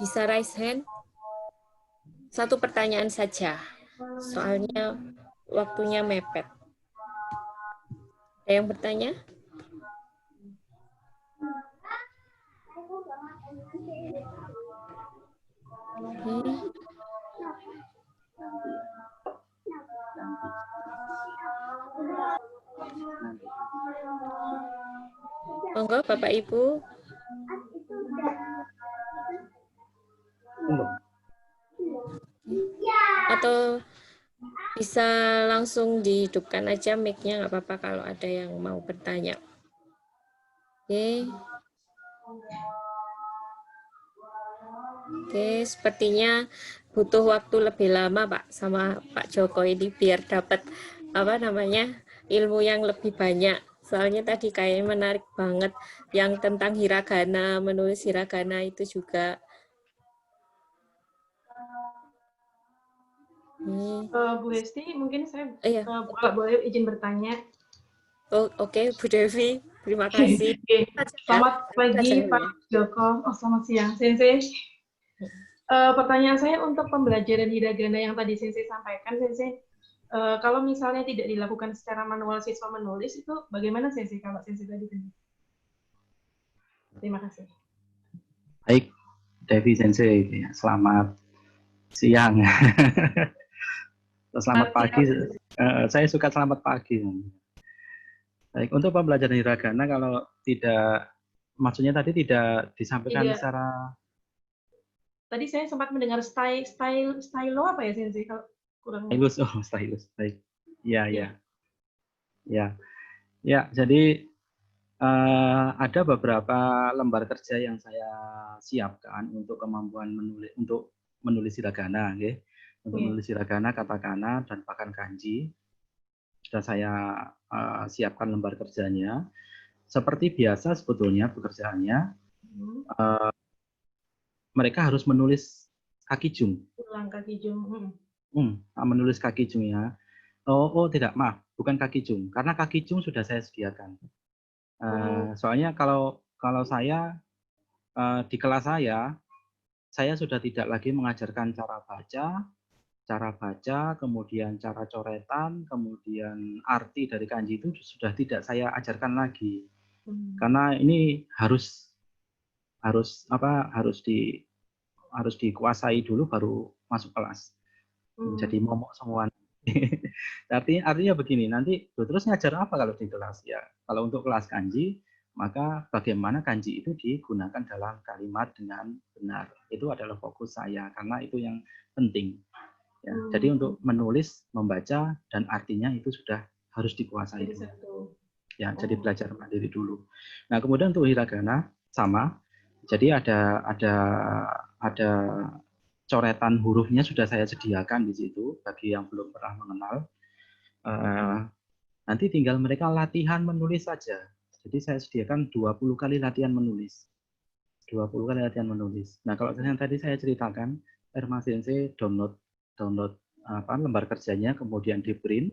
bisa raise hand. Satu pertanyaan saja. Soalnya waktunya mepet. Ada yang bertanya? Monggo Bapak Ibu. Atau bisa langsung dihidupkan aja mic-nya, nggak apa-apa kalau ada yang mau bertanya. Oke, sepertinya butuh waktu lebih lama Pak sama Pak Joko ini biar dapat ilmu yang lebih banyak. Soalnya tadi kayaknya menarik banget yang tentang hiragana, menulis hiragana itu juga. Bu Hesti, mungkin saya kalau boleh izin bertanya. Oke, Bu Devi, terima kasih. Selamat pagi Pak Joko. Selamat siang Sensei. Pertanyaan saya untuk pembelajaran hiragana yang tadi Sensei sampaikan, Sensei. Kalau misalnya tidak dilakukan secara manual siswa menulis, itu bagaimana Sensei kalau Sensei tadi? Terima kasih. Baik, Devi Sensei, selamat siang. Selamat pagi. Saya suka selamat pagi. Baik, untuk pembelajaran hiragana kalau tidak, maksudnya tadi tidak disampaikan secara. Tadi saya sempat mendengar stylo apa ya Sensei? Kalau kurang. Stylus. Baik. Ya. Jadi ada beberapa lembar kerja yang saya siapkan untuk kemampuan menulis hiragana, okay? Untuk menulis hiragana, katakana, dan bahkan kanji. Sudah saya siapkan lembar kerjanya. Seperti biasa sebetulnya pekerjaannya, mereka harus menulis kakijung. Menulis kakijungnya. Tidak, maaf, bukan kakijung. Karena kakijung sudah saya sediakan. Soalnya kalau saya di kelas saya sudah tidak lagi mengajarkan cara baca, cara baca, kemudian cara coretan, kemudian arti dari kanji itu sudah tidak saya ajarkan lagi. Karena ini harus dikuasai dulu baru masuk kelas. Jadi momok semua. Artinya begini, nanti terus ngajar apa kalau di kelas ya? Kalau untuk kelas kanji, maka bagaimana kanji itu digunakan dalam kalimat dengan benar. Itu adalah fokus saya karena itu yang penting. Ya, jadi untuk menulis, membaca, dan artinya itu sudah harus dikuasai dulu. Ya, jadi belajar mandiri dulu. Nah, kemudian untuk hiragana sama. Jadi ada coretan hurufnya sudah saya sediakan di situ bagi yang belum pernah mengenal. Nanti tinggal mereka latihan menulis saja. Jadi saya sediakan 20 kali latihan menulis. 20 kali latihan menulis. Nah, kalau yang tadi saya ceritakan, Erma Sensei download lembar kerjanya, kemudian di print,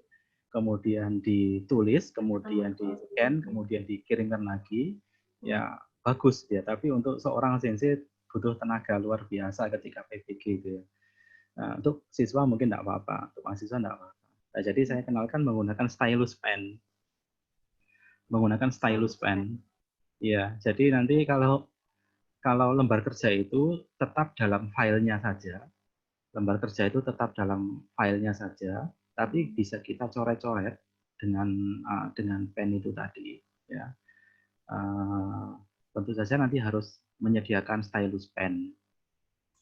kemudian ditulis, kemudian di scan, kemudian dikirimkan lagi, ya bagus ya. Tapi untuk seorang sensei butuh tenaga luar biasa ketika PPG gitu ya. Nah, untuk siswa mungkin tidak apa-apa, untuk mahasiswa tidak apa-apa. Nah, jadi saya kenalkan menggunakan stylus pen. Menggunakan stylus pen. Ya, jadi nanti kalau lembar kerja itu tetap dalam filenya saja. Lembar kerja itu tetap dalam filenya saja, tapi bisa kita coret-coret dengan pen itu tadi. Ya, tentu saja nanti harus menyediakan stylus pen.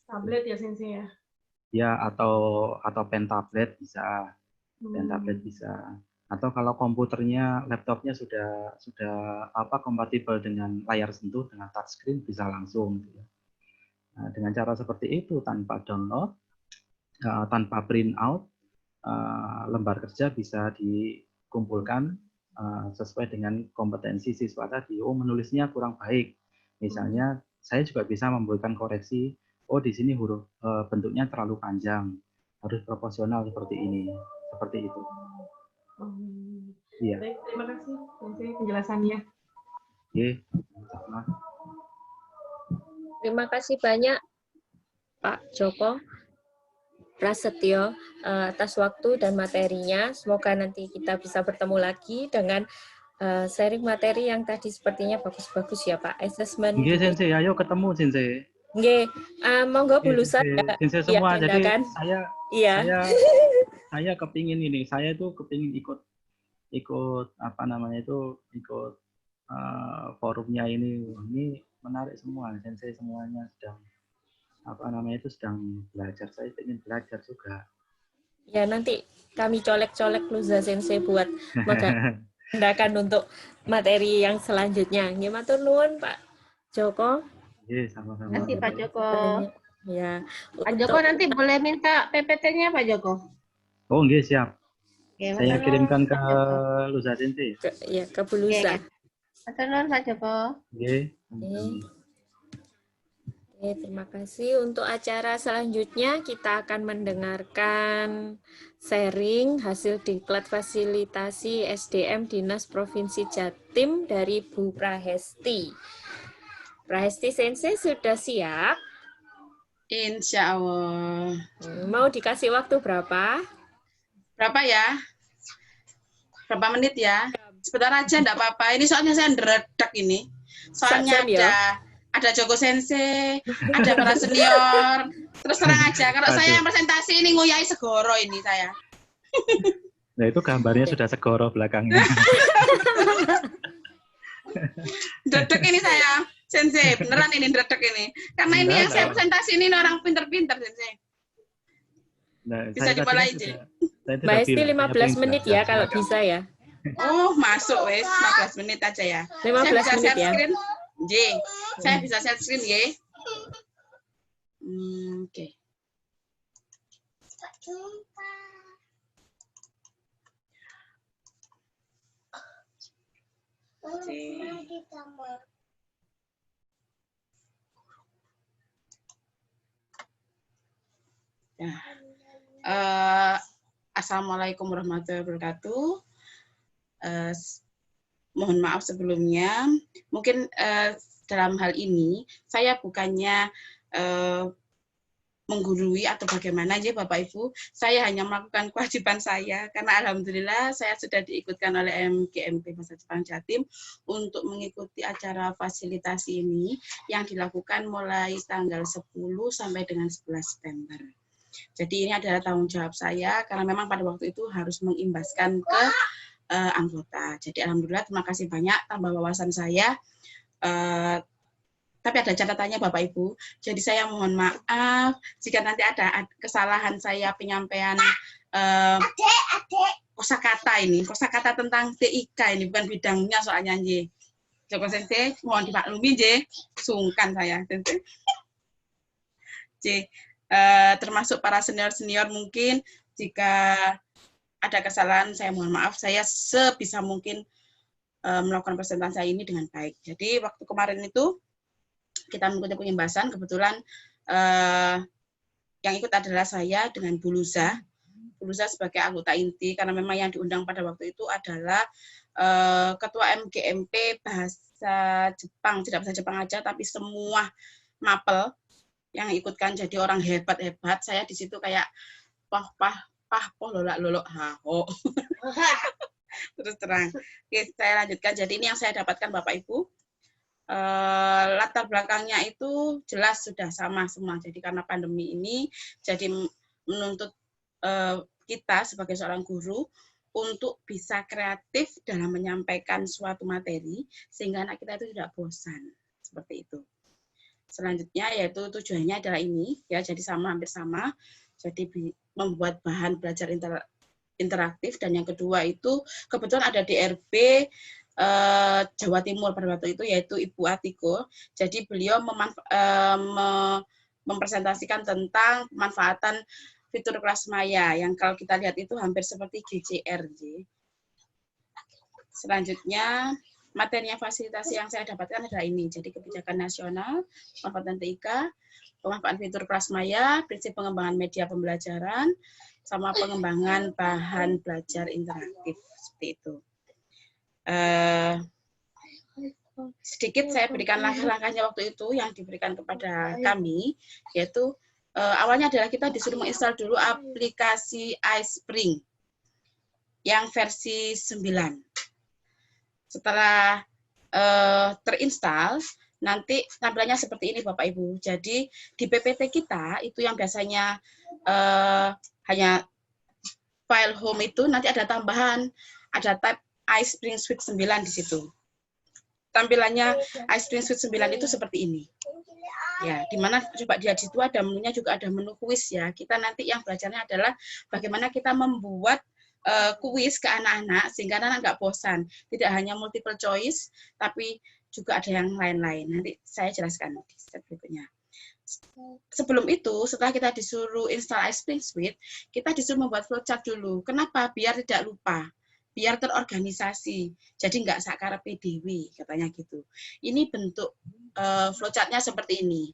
Tablet ya Sensei ya? Ya, atau pen tablet bisa, pen tablet bisa. Atau kalau komputernya, laptopnya sudah kompatibel dengan layar sentuh dengan touchscreen bisa langsung. Nah, dengan cara seperti itu tanpa download, tanpa print out, lembar kerja bisa dikumpulkan sesuai dengan kompetensi siswa tadi. Oh, menulisnya kurang baik. Misalnya, saya juga bisa memberikan koreksi. Oh, di sini huruf bentuknya terlalu panjang. Harus proporsional seperti ini. Seperti itu. Iya. Baik, terima kasih Sensei penjelasannya. Oke, Terima kasih banyak Pak Joko Prasetyo atas waktu dan materinya. Semoga nanti kita bisa bertemu lagi dengan sharing materi yang tadi sepertinya bagus-bagus ya Pak. Assessment. Nggih Sensei, ayo ketemu Sensei. Nggih, monggo Bu Lusa. Sensei semua, jadi saya kepingin ini, saya itu kepingin ikut forumnya ini menarik semua. Sensei semuanya sedang sedang belajar. Saya ingin belajar juga. Ya, nanti kami colek-colek Luza Sensei buat menggandakan untuk materi yang selanjutnya. Nggih, matur nuwun Pak Joko. Iya, sama-sama. Terima kasih Pak Joko. Ya. Pak Joko nanti boleh minta PPT-nya Pak Joko? Oh, nggih, siap. Oke, saya kirimkan ke Luza Sensei. Ke Bu Luza. Matur nuwun Pak Joko. Nggih. Oke, terima kasih. Untuk acara selanjutnya kita akan mendengarkan sharing hasil diklat fasilitasi SDM Dinas Provinsi Jatim dari Bu Prahesti. Prahesti Sensei sudah siap? Insya Allah. Mau dikasih waktu berapa? Berapa ya? Berapa menit ya? Sebentar aja, enggak apa-apa. Ini soalnya saya ngeredek ini. Soalnya ada Joko Sensei, ada para senior. Terus terang aja, kalau saya yang presentasi ini nguyai segoro ini saya. Nah, itu gambarnya sudah segoro belakangnya. Dredek ini saya, Sensei. Beneran ini dredek ini. Karena ini yang saya presentasi ini orang pinter-pinter, Sensei. Nah, bisa dimulai aja. Mbak Esti 15 menit ya kalau bisa ya. Oh, masuk wes 15 menit aja ya. 15 menit ya. J, saya bisa share screen ya. Oke. Assalamualaikum warahmatullahi wabarakatuh. Mohon maaf sebelumnya. Mungkin dalam hal ini saya bukannya menggurui atau bagaimana ya Bapak Ibu. Saya hanya melakukan kewajiban saya karena alhamdulillah saya sudah diikutkan oleh MGMP Bahasa Jepang Jatim untuk mengikuti acara fasilitasi ini yang dilakukan mulai tanggal 10 sampai dengan 11 September. Jadi ini adalah tanggung jawab saya karena memang pada waktu itu harus mengimbaskan ke anggota. Jadi alhamdulillah terima kasih banyak tambah wawasan saya. Tapi ada catatannya Bapak Ibu. Jadi saya mohon maaf jika nanti ada kesalahan saya penyampaian kosakata ini. Kosakata tentang TIK ini bukan bidangnya soalnya nggih. Joko Sensei mohon dimaklumi nggih. Sungkan saya Sensei. Termasuk para senior-senior mungkin jika ada kesalahan saya mohon maaf. Saya sebisa mungkin melakukan presentasi saya ini dengan baik. Jadi waktu kemarin itu kita mengikuti pengimbasan, kebetulan yang ikut adalah saya dengan Bu Luza. Bu Luza sebagai anggota inti, karena memang yang diundang pada waktu itu adalah Ketua MGMP Bahasa Jepang, tidak bahasa Jepang aja, tapi semua mapel yang ikutkan jadi orang hebat-hebat. Saya di situ kayak lolak haho. Terus terang. Oke, saya lanjutkan. Jadi ini yang saya dapatkan Bapak Ibu. Latar belakangnya itu jelas sudah sama semua. Jadi karena pandemi ini jadi menuntut kita sebagai seorang guru untuk bisa kreatif dalam menyampaikan suatu materi sehingga anak kita itu tidak bosan. Seperti itu. Selanjutnya yaitu tujuannya adalah ini ya, jadi hampir sama. Jadi membuat bahan belajar interaktif, dan yang kedua itu kebetulan ada DRB Jawa Timur pada waktu itu yaitu Ibu Atiko. Jadi beliau mempresentasikan tentang pemanfaatan fitur kelas maya yang kalau kita lihat itu hampir seperti GCRJ. Selanjutnya materinya fasilitasi yang saya dapatkan adalah ini. Jadi kebijakan nasional, pemanfaatan TIK, pemanfaatan fitur kelas maya, prinsip pengembangan media pembelajaran, sama pengembangan bahan belajar interaktif seperti itu. Sedikit saya berikan langkah-langkahnya waktu itu yang diberikan kepada kami, yaitu awalnya adalah kita disuruh menginstal dulu aplikasi iSpring yang versi 9. Setelah terinstall, nanti tampilannya seperti ini Bapak Ibu. Jadi di PPT kita itu yang biasanya hanya file home itu nanti ada tambahan, ada tab iSpring Suite 9 di situ. Tampilannya iSpring Suite 9 itu seperti ini. Ya, di mana coba di situ ada menunya, juga ada menu kuis ya. Kita nanti yang belajarnya adalah bagaimana kita membuat kuis ke anak-anak sehingga anak nggak bosan. Tidak hanya multiple choice, tapi juga ada yang lain-lain. Nanti saya jelaskan di step berikutnya. Sebelum itu, setelah kita disuruh install iSpring Suite, kita disuruh membuat flowchart dulu. Kenapa? Biar tidak lupa, biar terorganisasi. Jadi nggak sakar PDW, katanya gitu. Ini bentuk flowchart-nya seperti ini.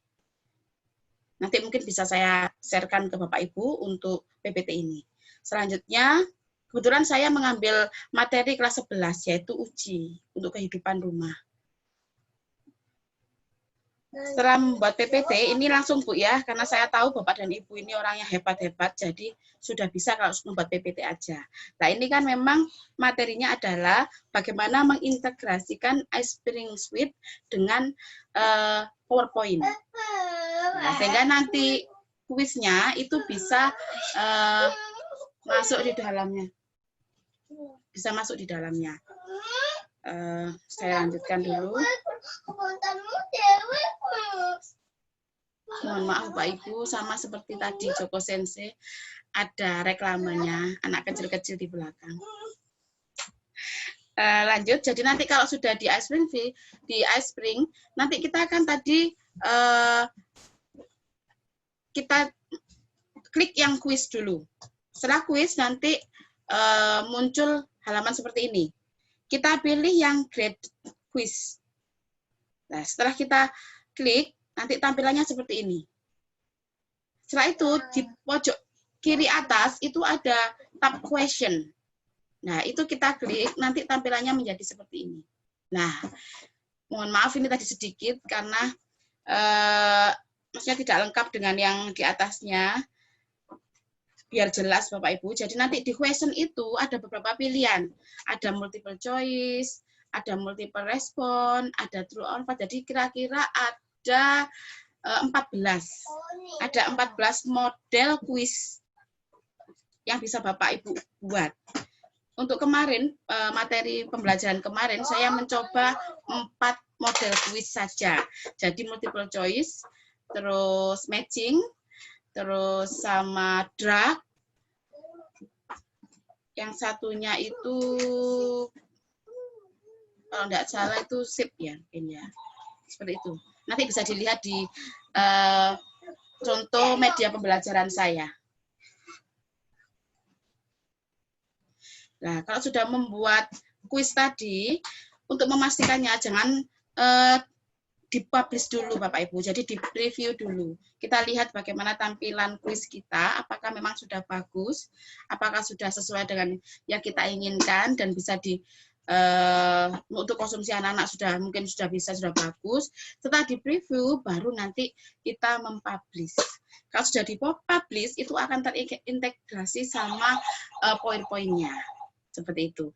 Nanti mungkin bisa saya share-kan ke Bapak Ibu untuk PPT ini. Selanjutnya, kebetulan saya mengambil materi kelas 11, yaitu uji untuk kehidupan rumah. Setelah membuat PPT, ini langsung Bu ya, karena saya tahu Bapak dan Ibu ini orang yang hebat-hebat, jadi sudah bisa kalau membuat PPT aja. Nah ini kan memang materinya adalah bagaimana mengintegrasikan iSpring Suite dengan PowerPoint. Nah, sehingga nanti kuisnya itu bisa masuk di dalamnya. Bisa masuk di dalamnya. Saya lanjutkan dulu. Mohon maaf Pak Ibu, sama seperti tadi Joko Sensei, ada reklamanya, anak kecil-kecil di belakang. Lanjut, jadi nanti kalau sudah di iSpring, nanti kita akan tadi kita klik yang kuis dulu. Setelah kuis nanti muncul halaman seperti ini. Kita pilih yang grade quiz. Nah, setelah kita klik, nanti tampilannya seperti ini. Setelah itu, di pojok kiri atas itu ada tab question. Nah, itu kita klik, nanti tampilannya menjadi seperti ini. Nah, mohon maaf ini tadi sedikit, karena maksudnya tidak lengkap dengan yang di atasnya, biar jelas Bapak Ibu. Jadi nanti di question itu ada beberapa pilihan, ada multiple choice, ada multiple respon, ada true or false. Jadi kira-kira ada 14. Ada 14 model kuis yang bisa Bapak Ibu buat. Untuk kemarin, materi pembelajaran kemarin, saya mencoba 4 model kuis saja. Jadi multiple choice, terus matching, terus sama drag. Yang satunya itu, kalau tidak salah itu sip ya, kayaknya. Seperti itu. Nanti bisa dilihat di contoh media pembelajaran saya. Nah, kalau sudah membuat kuis tadi, untuk memastikannya jangan dipublish dulu Bapak Ibu, jadi di preview dulu. Kita lihat bagaimana tampilan kuis kita, apakah memang sudah bagus, apakah sudah sesuai dengan yang kita inginkan dan bisa untuk konsumsi anak-anak mungkin sudah bisa, sudah bagus. Setelah di preview, baru nanti kita mempublish. Kalau sudah dipublish, itu akan terintegrasi sama poin-poinnya. Seperti itu.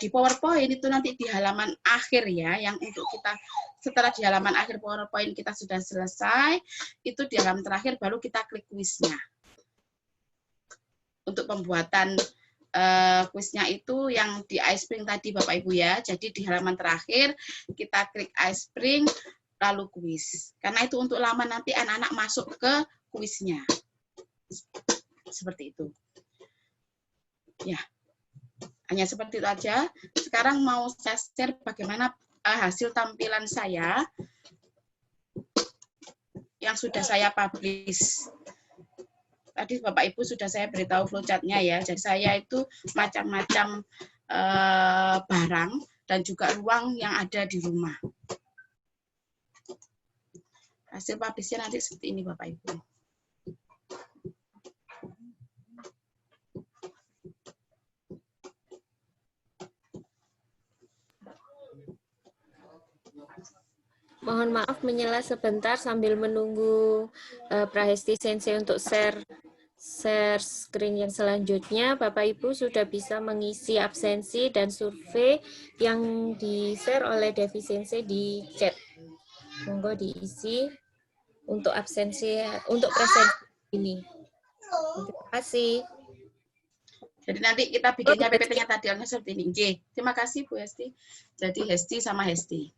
Di PowerPoint itu nanti di halaman akhir ya, yang untuk kita setelah di halaman akhir PowerPoint kita sudah selesai, itu di halaman terakhir baru kita klik kuisnya. Untuk pembuatan kuisnya itu yang di iSpring tadi Bapak Ibu ya. Jadi di halaman terakhir kita klik iSpring lalu kuis. Karena itu untuk laman nanti anak-anak masuk ke kuisnya. Seperti itu. Ya. Hanya seperti itu aja. Sekarang mau saya share bagaimana hasil tampilan saya yang sudah saya publish. Tadi Bapak Ibu sudah saya beritahu flowchart-nya ya. Jadi saya itu macam-macam barang dan juga ruang yang ada di rumah. Hasil publish-nya nanti seperti ini Bapak Ibu. Mohon maaf menyela sebentar sambil menunggu Prahesti Sensei untuk share screen yang selanjutnya. Bapak Ibu sudah bisa mengisi absensi dan survei yang di-share oleh Devi Sensei di chat. Monggo diisi untuk absensi, untuk presentasi ini. Terima kasih. Jadi nanti kita bikinnya PPT-nya tadi seperti ini. Terima kasih Bu Hesti. Jadi Hesti sama Hesti.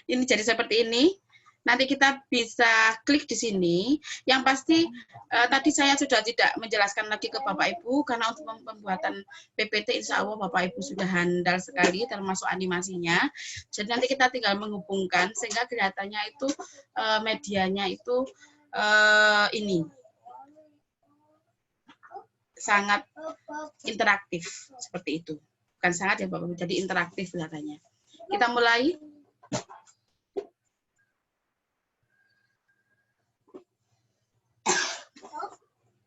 Ini jadi seperti ini. Nanti kita bisa klik di sini. Yang pasti tadi saya sudah tidak menjelaskan lagi ke Bapak Ibu karena untuk pembuatan PPT insya Allah Bapak Ibu sudah handal sekali termasuk animasinya. Jadi nanti kita tinggal menghubungkan sehingga kelihatannya itu medianya itu ini sangat interaktif seperti itu. Bukan sangat ya Bapak Ibu, jadi interaktif kelihatannya. Kita mulai.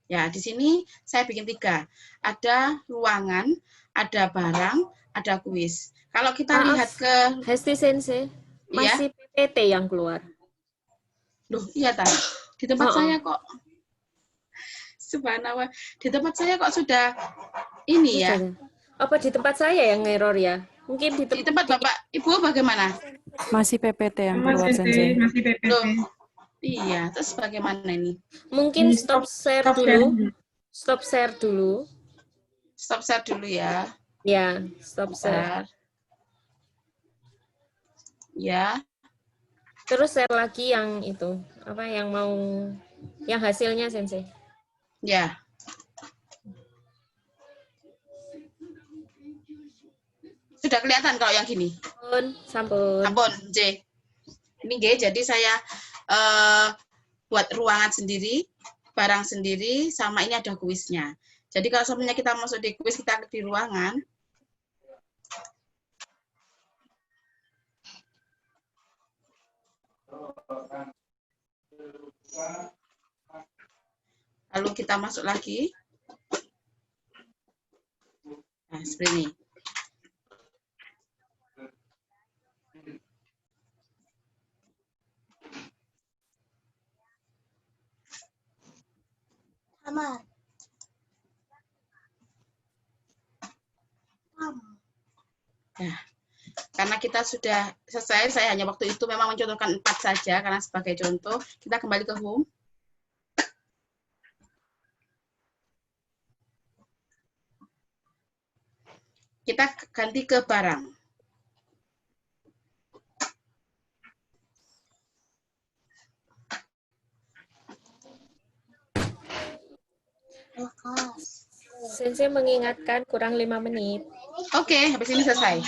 Ya, di sini saya bikin 3. Ada ruangan, ada barang, ada kuis. Kalau kita lihat ke Hesti Sensei, masih ya? PPT yang keluar. Loh, iya tadi. Di tempat saya kok. Subhanallah. Di tempat saya kok sudah ini ya. Apa di tempat saya yang error ya? Mungkin di tempat Bapak Ibu bagaimana? Masih PPT yang keluar Sensei. Masih PPT. Loh, iya, terus bagaimana ini? Mungkin stop share dulu. Stop share dulu. Stop share dulu ya. Ya, stop share. Ya. Terus share lagi yang itu, apa yang mau, yang hasilnya Sensei. Ya. Sudah kelihatan kalau yang gini? Sampun. Sampun, J. Ini G, jadi saya buat ruangan sendiri, barang sendiri, sama ini ada kuisnya. Jadi kalau sebenarnya kita masuk di kuis, kita di ruangan. Lalu kita masuk lagi. Nah, seperti ini. Nah, karena kita sudah selesai, saya hanya waktu itu memang mencontohkan 4 saja, karena sebagai contoh, kita kembali ke home. Kita ganti ke barang. Sensei mengingatkan kurang 5 menit. Oke, habis ini selesai.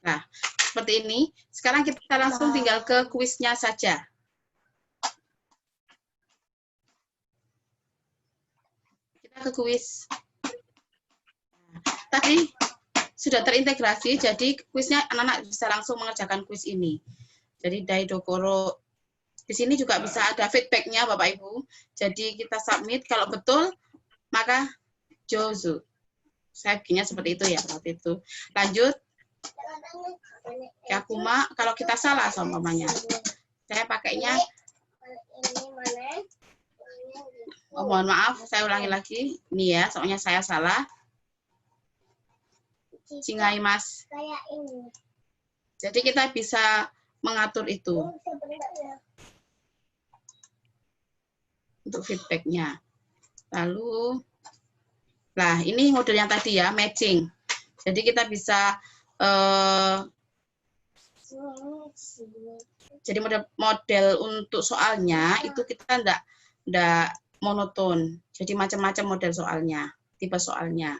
Nah, seperti ini. Sekarang kita langsung tinggal ke kuisnya saja. Kita ke kuis. Tadi sudah terintegrasi, jadi kuisnya anak-anak bisa langsung mengerjakan kuis ini. Jadi Daidokoro, di sini juga bisa ada feedback-nya Bapak Ibu. Jadi kita submit, kalau betul, maka Jozu. Saya bikinnya seperti itu ya, waktu itu. Lanjut. Yakuma, kalau kita salah umpamanya. Saya pakainya, oh, mohon maaf, saya ulangi lagi. Ini ya, soalnya saya salah. Cingai mas. Jadi kita bisa mengatur itu untuk feedbacknya. Lalu, nah ini model yang tadi ya, matching. Jadi kita bisa jadi model untuk soalnya itu kita enggak monoton. Jadi macam-macam model soalnya, tipe soalnya.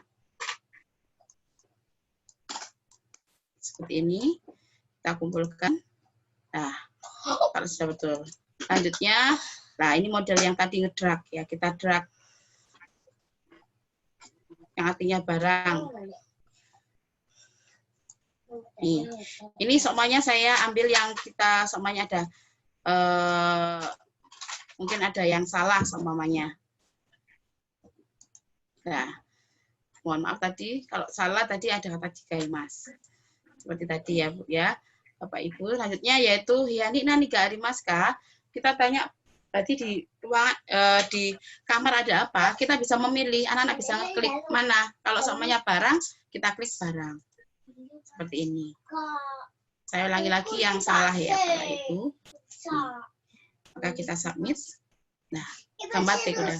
Seperti ini, kita kumpulkan. Nah, kalau sudah betul. Selanjutnya, nah ini model yang tadi ngedrag ya, kita drag. Yang artinya barang. Nih, ini semuanya saya ambil yang kita semuanya ada, mungkin ada yang salah seumpamanya. Nah, mohon maaf tadi, kalau salah tadi ada kata jigaimas. Seperti tadi ya Bu ya, Bapak Ibu. Selanjutnya yaitu Hiani Naniga Arimaska. Kita tanya tadi di ruang di kamar ada apa? Kita bisa memilih, anak-anak bisa klik mana. Kalau semuanya barang, kita klik barang. Seperti ini. Saya ulangi lagi yang salah ya Bapak Ibu. Maka kita submit. Nah, gambar udah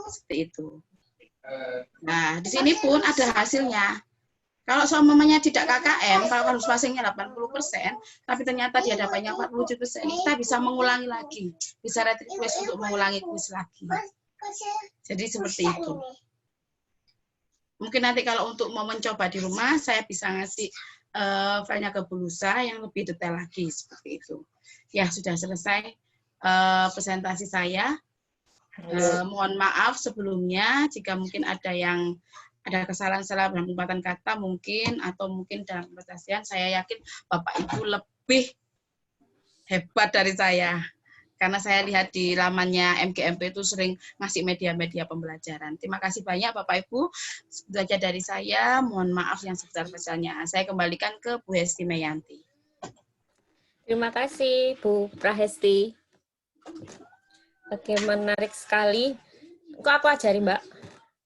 seperti itu. Nah, di sini pun ada hasilnya. Kalau seumpamanya tidak KKM, kalau harus passingnya 80%, tapi ternyata dia dapatnya 47%, kita bisa mengulangi lagi. Bisa request untuk mengulangi kuis lagi. Jadi seperti itu. Mungkin nanti kalau untuk mau mencoba di rumah, saya bisa ngasih filenya ke Bu Lusa yang lebih detail lagi, seperti itu. Ya, sudah selesai presentasi saya. Mohon maaf sebelumnya, jika mungkin ada kesalahan-kesalahan dalam penempatan kata mungkin, atau mungkin dalam presentasian, saya yakin Bapak Ibu lebih hebat dari saya. Karena saya lihat di lamannya MGMP itu sering ngasih media-media pembelajaran. Terima kasih banyak Bapak Ibu. Itu saja dari saya, mohon maaf yang sebesar-besarnya. Saya kembalikan ke Bu Hesti Meyanti. Terima kasih Bu Prahesti. Oke, menarik sekali. Kok aku ajari Mbak?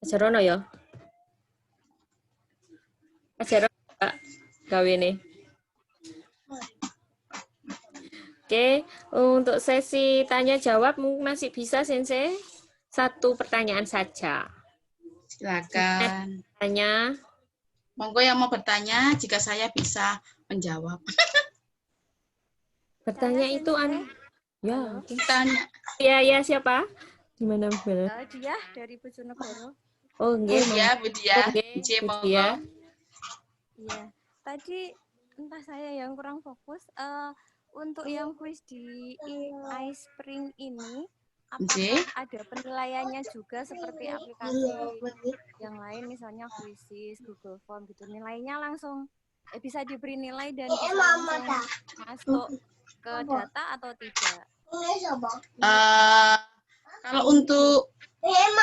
Ajarono ya? Ajarono Mbak, gawe nih. Oke, untuk sesi tanya jawab masih bisa Sensei? 1 pertanyaan saja. Silakan. Tanya. Monggo yang mau bertanya jika saya bisa menjawab. Bertanya itu ya, Tanya. ya siapa? Gimana? Dia dari Bojonegoro. Oh, nggih. Ya, Bu Dia. Iya. Iya. Tadi entah saya yang kurang fokus. Untuk yang kuis di iSpring ini, apakah ada penilaiannya juga seperti aplikasi yang lain, misalnya Quizzes, Google Form gitu, nilainya langsung bisa diberi nilai dan bisa langsung masuk ke data atau tidak? Kalau untuk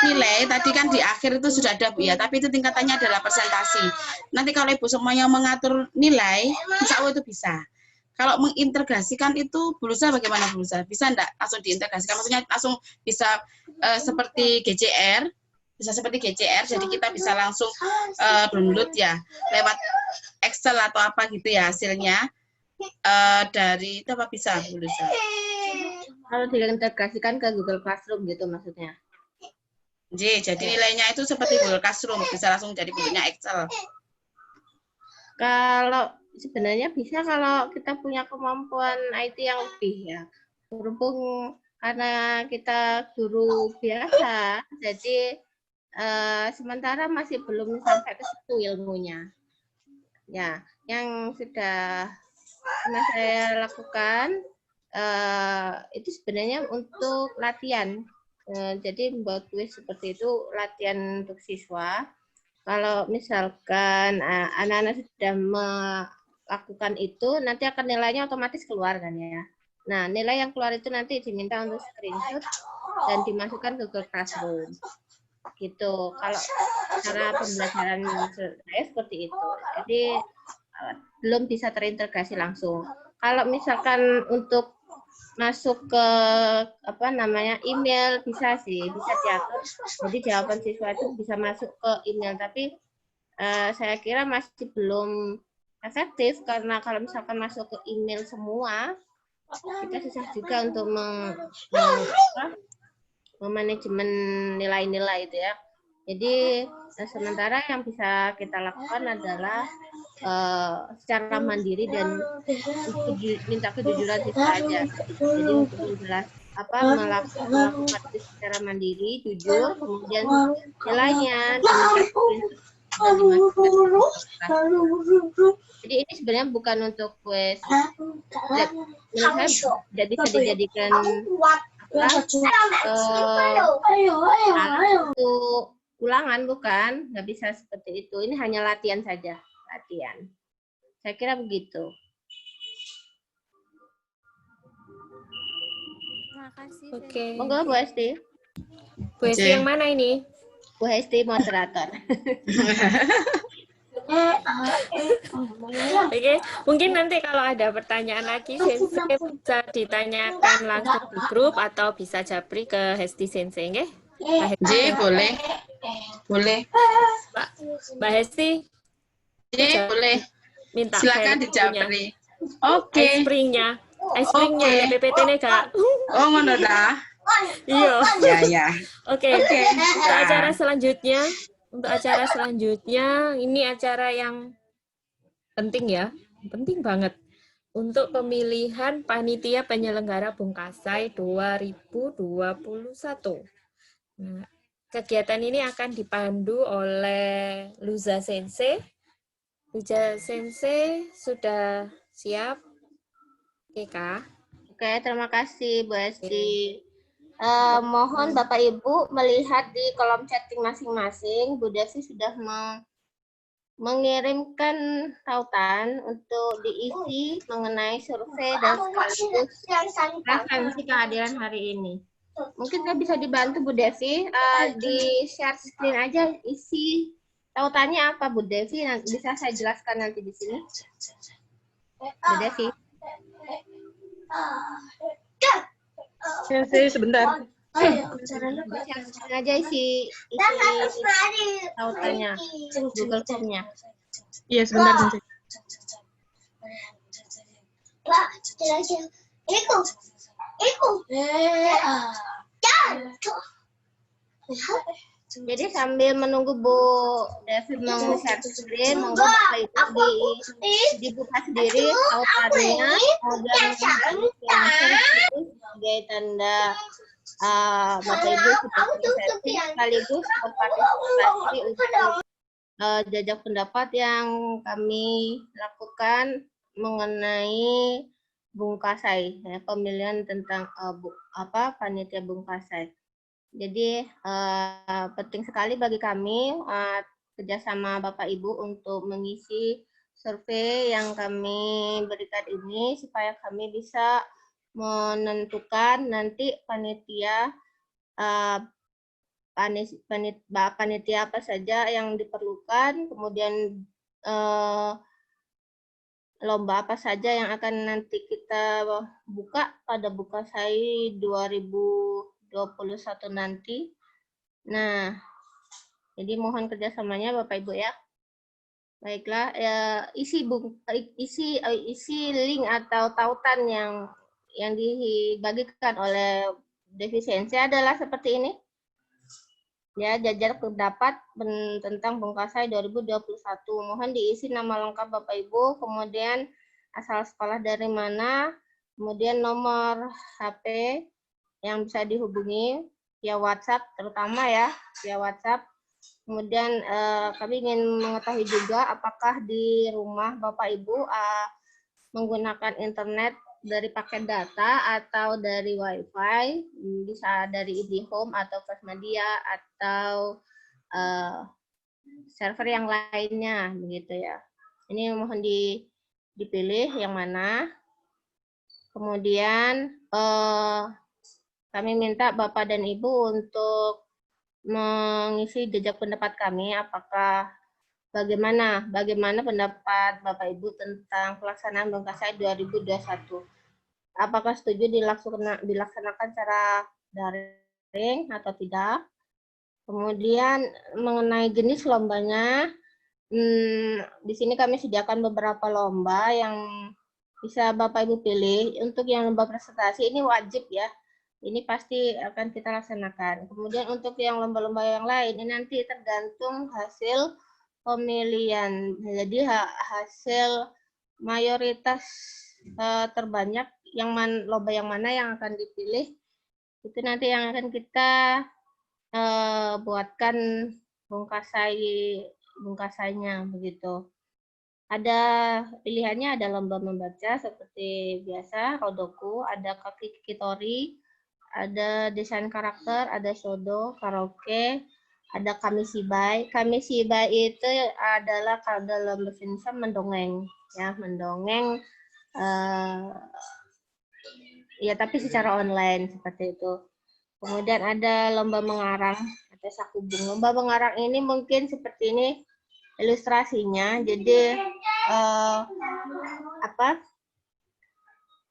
nilai tadi kan di akhir itu sudah ada Bu ya, tapi itu tingkatannya adalah presentasi. Nanti kalau Ibu semuanya mengatur nilai, insya Allah itu bisa. Kalau mengintegrasikan itu berusaha bagaimana berusaha? Bisa enggak langsung diintegrasikan? Maksudnya langsung bisa seperti GCR, bisa seperti GCR, jadi kita bisa langsung download ya lewat Excel atau apa gitu ya hasilnya dari itu apa bisa berusaha? Kalau diintegrasikan ke Google Classroom gitu maksudnya. Jadi nilainya itu seperti Google Classroom, bisa langsung jadi bentuknya Excel. Kalau sebenarnya bisa kalau kita punya kemampuan IT yang lebih ya. Berhubung karena kita guru biasa, jadi sementara masih belum sampai ke situ ilmunya. Ya, yang sudah pernah saya lakukan itu sebenarnya untuk latihan. Jadi membuat kuis seperti itu latihan untuk siswa. Kalau misalkan anak-anak sudah melakukan itu, nanti akan nilainya otomatis keluar kan ya. Nah, nilai yang keluar itu nanti diminta untuk screenshot dan dimasukkan ke Google Classroom. Gitu. Kalau cara pembelajaran saya seperti itu. Jadi belum bisa terintegrasi langsung. Kalau misalkan untuk masuk ke email bisa sih, bisa diatur. Jadi jawaban siswa itu bisa masuk ke email, tapi saya kira masih belum efektif karena kalau misalkan masuk ke email semua, kita susah juga untuk memanajemen nilai-nilai itu ya. Jadi sementara yang bisa kita lakukan adalah secara mandiri dan minta kejujuran siswa aja. Jadi untuk melakukan itu secara mandiri, jujur, kemudian nilainya jadi ini sebenarnya bukan untuk kuis. Menurut saya tidak bisa dijadikan untuk ulangan, bukan, nggak bisa seperti itu. Ini hanya latihan saja, latihan. Saya kira begitu. Terima kasih. Oke. Monggo Bu Hesti. Bu Hesti yang mana ini? Bu Hesti moderator. Oke, mungkin nanti kalau ada pertanyaan lagi, Sensei bisa ditanyakan langsung di grup atau bisa japri ke Hesti Sensei, nggih? Boleh. Boleh. Mbak Hesti, Boleh. minta Silakan file dijapri. Ice springnya ya PPT-ne Kak. Oh, ngono ta? Iya. Ya. Oke. Untuk acara selanjutnya, ini acara yang penting ya, penting banget untuk pemilihan panitia penyelenggara Bungkasai 2021. Nah, kegiatan ini akan dipandu oleh Luza Sensei. Luza Sensei sudah siap? Oke, Kak. Oke, terima kasih Bu Hesti. Mohon Bapak Ibu melihat di kolom chatting masing-masing. Bu Devi sudah mengirimkan tautan untuk diisi mengenai survei dan sekaligus referensi kehadiran hari ini. Mungkin bisa dibantu Bu Devi di share screen aja isi tautannya apa Bu Devi, bisa saya jelaskan nanti di sini. Bu Devi. Sebentar. Share aja isi tautannya, Google Form-nya. Iya, sebentar. Jadi sambil menunggu Bu Devi share screen, monggo Bapak Ibu dibuka sendiri tautannya, kemudian sebagai tanda Bapak Ibu sudah sukses sekaligus berpartisipasi untuk jajak pendapat yang kami lakukan mengenai Bungkasai, ya, pemilihan tentang panitia Bungkasai. Jadi penting sekali bagi kami kerjasama Bapak Ibu untuk mengisi survei yang kami berikan ini supaya kami bisa menentukan nanti panitia panitia apa saja yang diperlukan, kemudian lomba apa saja yang akan nanti kita buka pada Bukasai 2021 nanti. Nah, jadi mohon kerjasamanya Bapak Ibu ya. Baiklah, isi link atau tautan yang dibagikan oleh Defisiensi adalah seperti ini. Ya, jajar pendapat tentang Bungkasai 2021. Mohon diisi nama lengkap Bapak Ibu, kemudian asal sekolah dari mana, kemudian nomor HP yang bisa dihubungi via WhatsApp terutama ya, via WhatsApp. Kemudian kami ingin mengetahui juga apakah di rumah Bapak Ibu menggunakan internet dari paket data atau dari WiFi, bisa dari IndiHome atau First Media atau server yang lainnya, begitu ya. Ini mohon dipilih yang mana. Kemudian kami minta Bapak dan Ibu untuk mengisi jejak pendapat kami, apakah bagaimana pendapat Bapak Ibu tentang pelaksanaan Bungkasai 2021. Apakah setuju dilaksanakan secara daring atau tidak? Kemudian mengenai jenis lombanya, di sini kami sediakan beberapa lomba yang bisa Bapak Ibu pilih. Untuk yang lomba presentasi ini wajib ya. Ini pasti akan kita laksanakan. Kemudian untuk yang lomba-lomba yang lain, ini nanti tergantung hasil pemilihan. Jadi hasil mayoritas terbanyak lomba yang mana yang akan dipilih, itu nanti yang akan kita buatkan bungkasainya begitu. Ada pilihannya, ada lomba membaca seperti biasa, Rodoku, ada Kakikitori, ada desain karakter, ada Shodo, karaoke, ada Kamishibai. Kamishibai itu adalah kalau dalam bahasa Indonesia mendongeng, ya mendongeng, ya tapi secara online seperti itu. Kemudian ada lomba mengarang, ada sakubung. Lomba mengarang ini mungkin seperti ini ilustrasinya. Jadi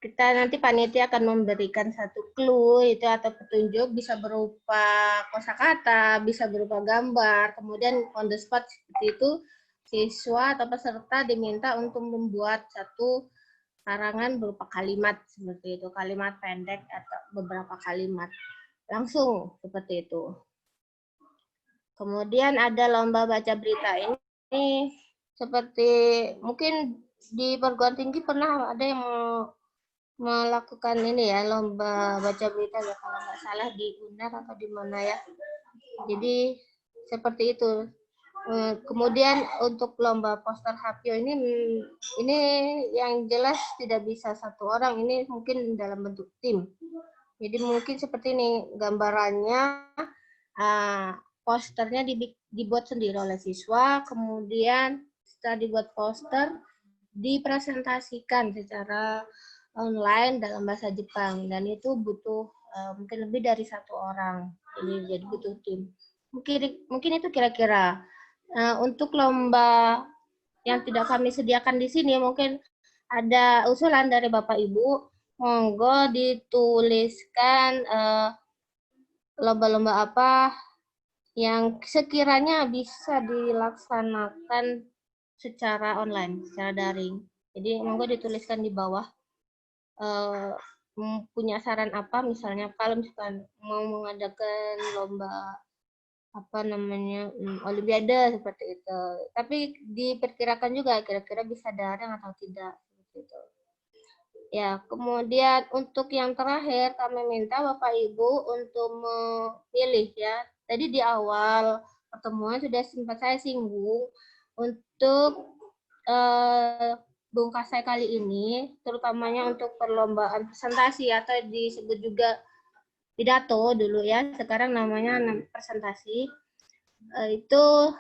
kita nanti panitia akan memberikan satu clue itu atau petunjuk, bisa berupa kosakata, bisa berupa gambar. Kemudian on the spot seperti itu siswa atau peserta diminta untuk membuat satu karangan berupa kalimat seperti itu, kalimat pendek atau beberapa kalimat. Langsung seperti itu. Kemudian ada lomba baca berita ini seperti mungkin di perguruan tinggi pernah ada yang melakukan ini ya, lomba baca berita ya kalau nggak salah di UNER atau di mana ya. Jadi seperti itu. Kemudian untuk lomba poster Hapyo ini yang jelas tidak bisa satu orang, ini mungkin dalam bentuk tim. Jadi mungkin seperti ini gambarannya, posternya dibuat sendiri oleh siswa, kemudian setelah dibuat poster, dipresentasikan secara online dalam bahasa Jepang, dan itu butuh mungkin lebih dari satu orang, jadi butuh tim. Mungkin itu kira-kira. Untuk lomba yang tidak kami sediakan di sini, mungkin ada usulan dari Bapak Ibu, monggo dituliskan lomba-lomba apa yang sekiranya bisa dilaksanakan secara online, secara daring. Jadi monggo dituliskan di bawah. Punya saran apa, misalnya kalau misalkan mau mengadakan lomba olimpiade seperti itu, tapi diperkirakan juga kira-kira bisa daring atau tidak seperti itu. Ya, kemudian untuk yang terakhir kami minta Bapak Ibu untuk memilih ya. Tadi di awal pertemuan sudah sempat saya singgung untuk Bungkasai kali ini, terutamanya untuk perlombaan presentasi atau disebut juga pidato dulu ya, sekarang namanya presentasi. Itu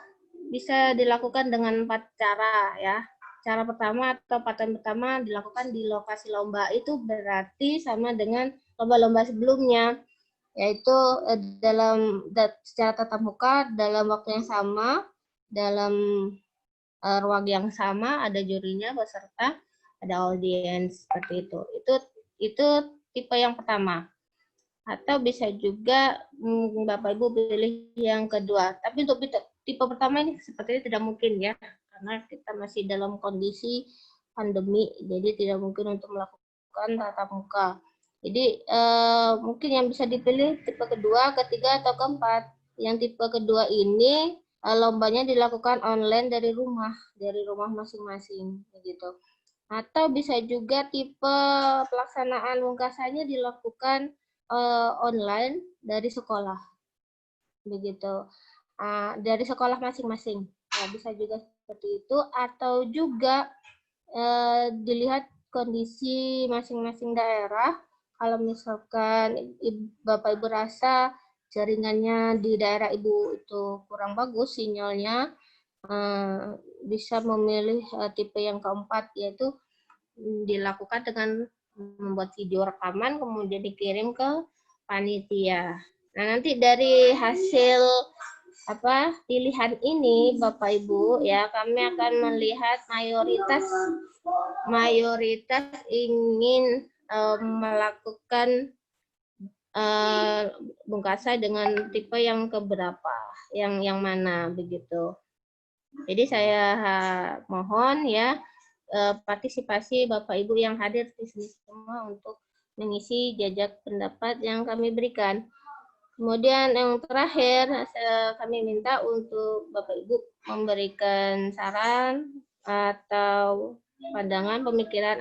bisa dilakukan dengan 4 cara ya. Cara pertama atau pattern pertama dilakukan di lokasi lomba, itu berarti sama dengan lomba-lomba sebelumnya. yaitu secara tatap muka dalam waktu yang sama, dalam ruang yang sama, ada jurinya, peserta, ada audiens seperti itu. Itu tipe yang pertama. Atau bisa juga Bapak Ibu pilih yang kedua. Tapi untuk tipe pertama ini sepertinya tidak mungkin ya, karena kita masih dalam kondisi pandemi, jadi tidak mungkin untuk melakukan tatap muka. Jadi mungkin yang bisa dipilih tipe kedua, ketiga, atau keempat. Yang tipe kedua ini lombanya dilakukan online dari rumah masing-masing, begitu. Atau bisa juga tipe pelaksanaan mungkasanya dilakukan online dari sekolah, begitu. Dari sekolah masing-masing. Nah, bisa juga seperti itu, atau juga dilihat kondisi masing-masing daerah. Kalau misalkan Bapak Ibu rasa jaringannya di daerah Ibu itu kurang bagus sinyalnya, bisa memilih tipe yang keempat, yaitu dilakukan dengan membuat video rekaman kemudian dikirim ke panitia. Nah, nanti dari hasil pilihan ini Bapak Ibu ya, kami akan melihat mayoritas ingin melakukan bungkasa dengan tipe yang keberapa, yang mana, begitu. Jadi saya mohon ya partisipasi Bapak Ibu yang hadir di sini semua untuk mengisi jajak pendapat yang kami berikan. Kemudian yang terakhir kami minta untuk Bapak Ibu memberikan saran atau pandangan, pemikiran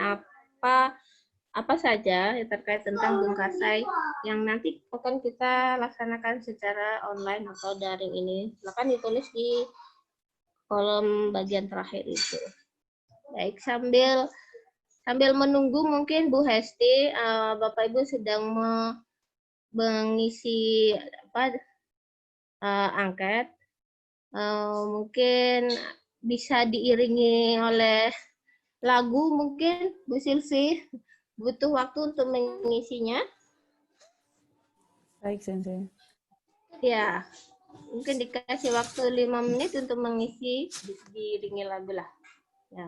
apa saja yang terkait tentang bungkasai yang nanti akan kita laksanakan secara online atau daring ini. Silakan ditulis di kolom bagian terakhir itu. Baik, sambil menunggu mungkin Bu Hesti, Bapak Ibu sedang mengisi angket, mungkin bisa diiringi oleh lagu mungkin Bu Silsi, butuh waktu untuk mengisinya. Baik, Sensei. Ya, mungkin dikasih waktu 5 menit untuk mengisi, diiringi lagu lah. Ya.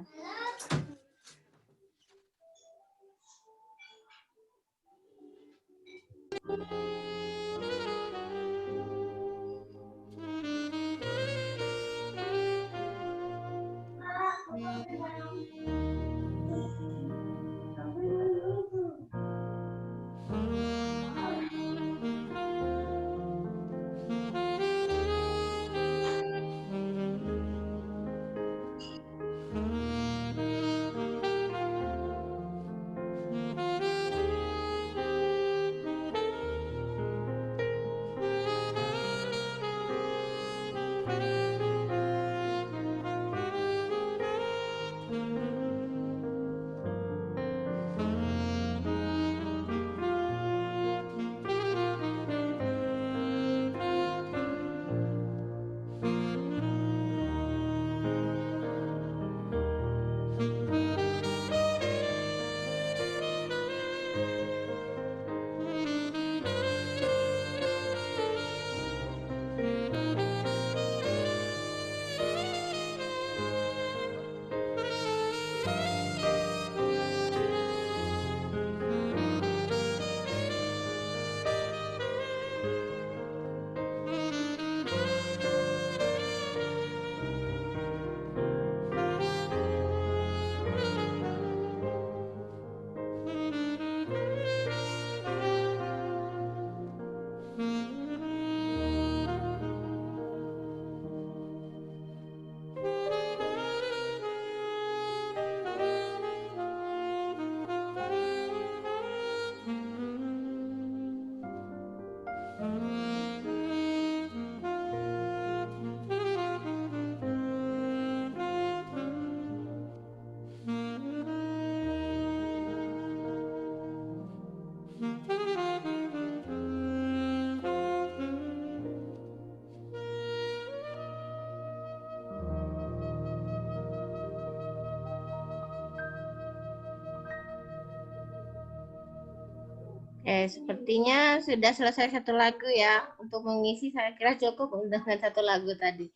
Sepertinya sudah selesai satu lagu ya. Untuk mengisi saya kira cukup dengan satu lagu tadi.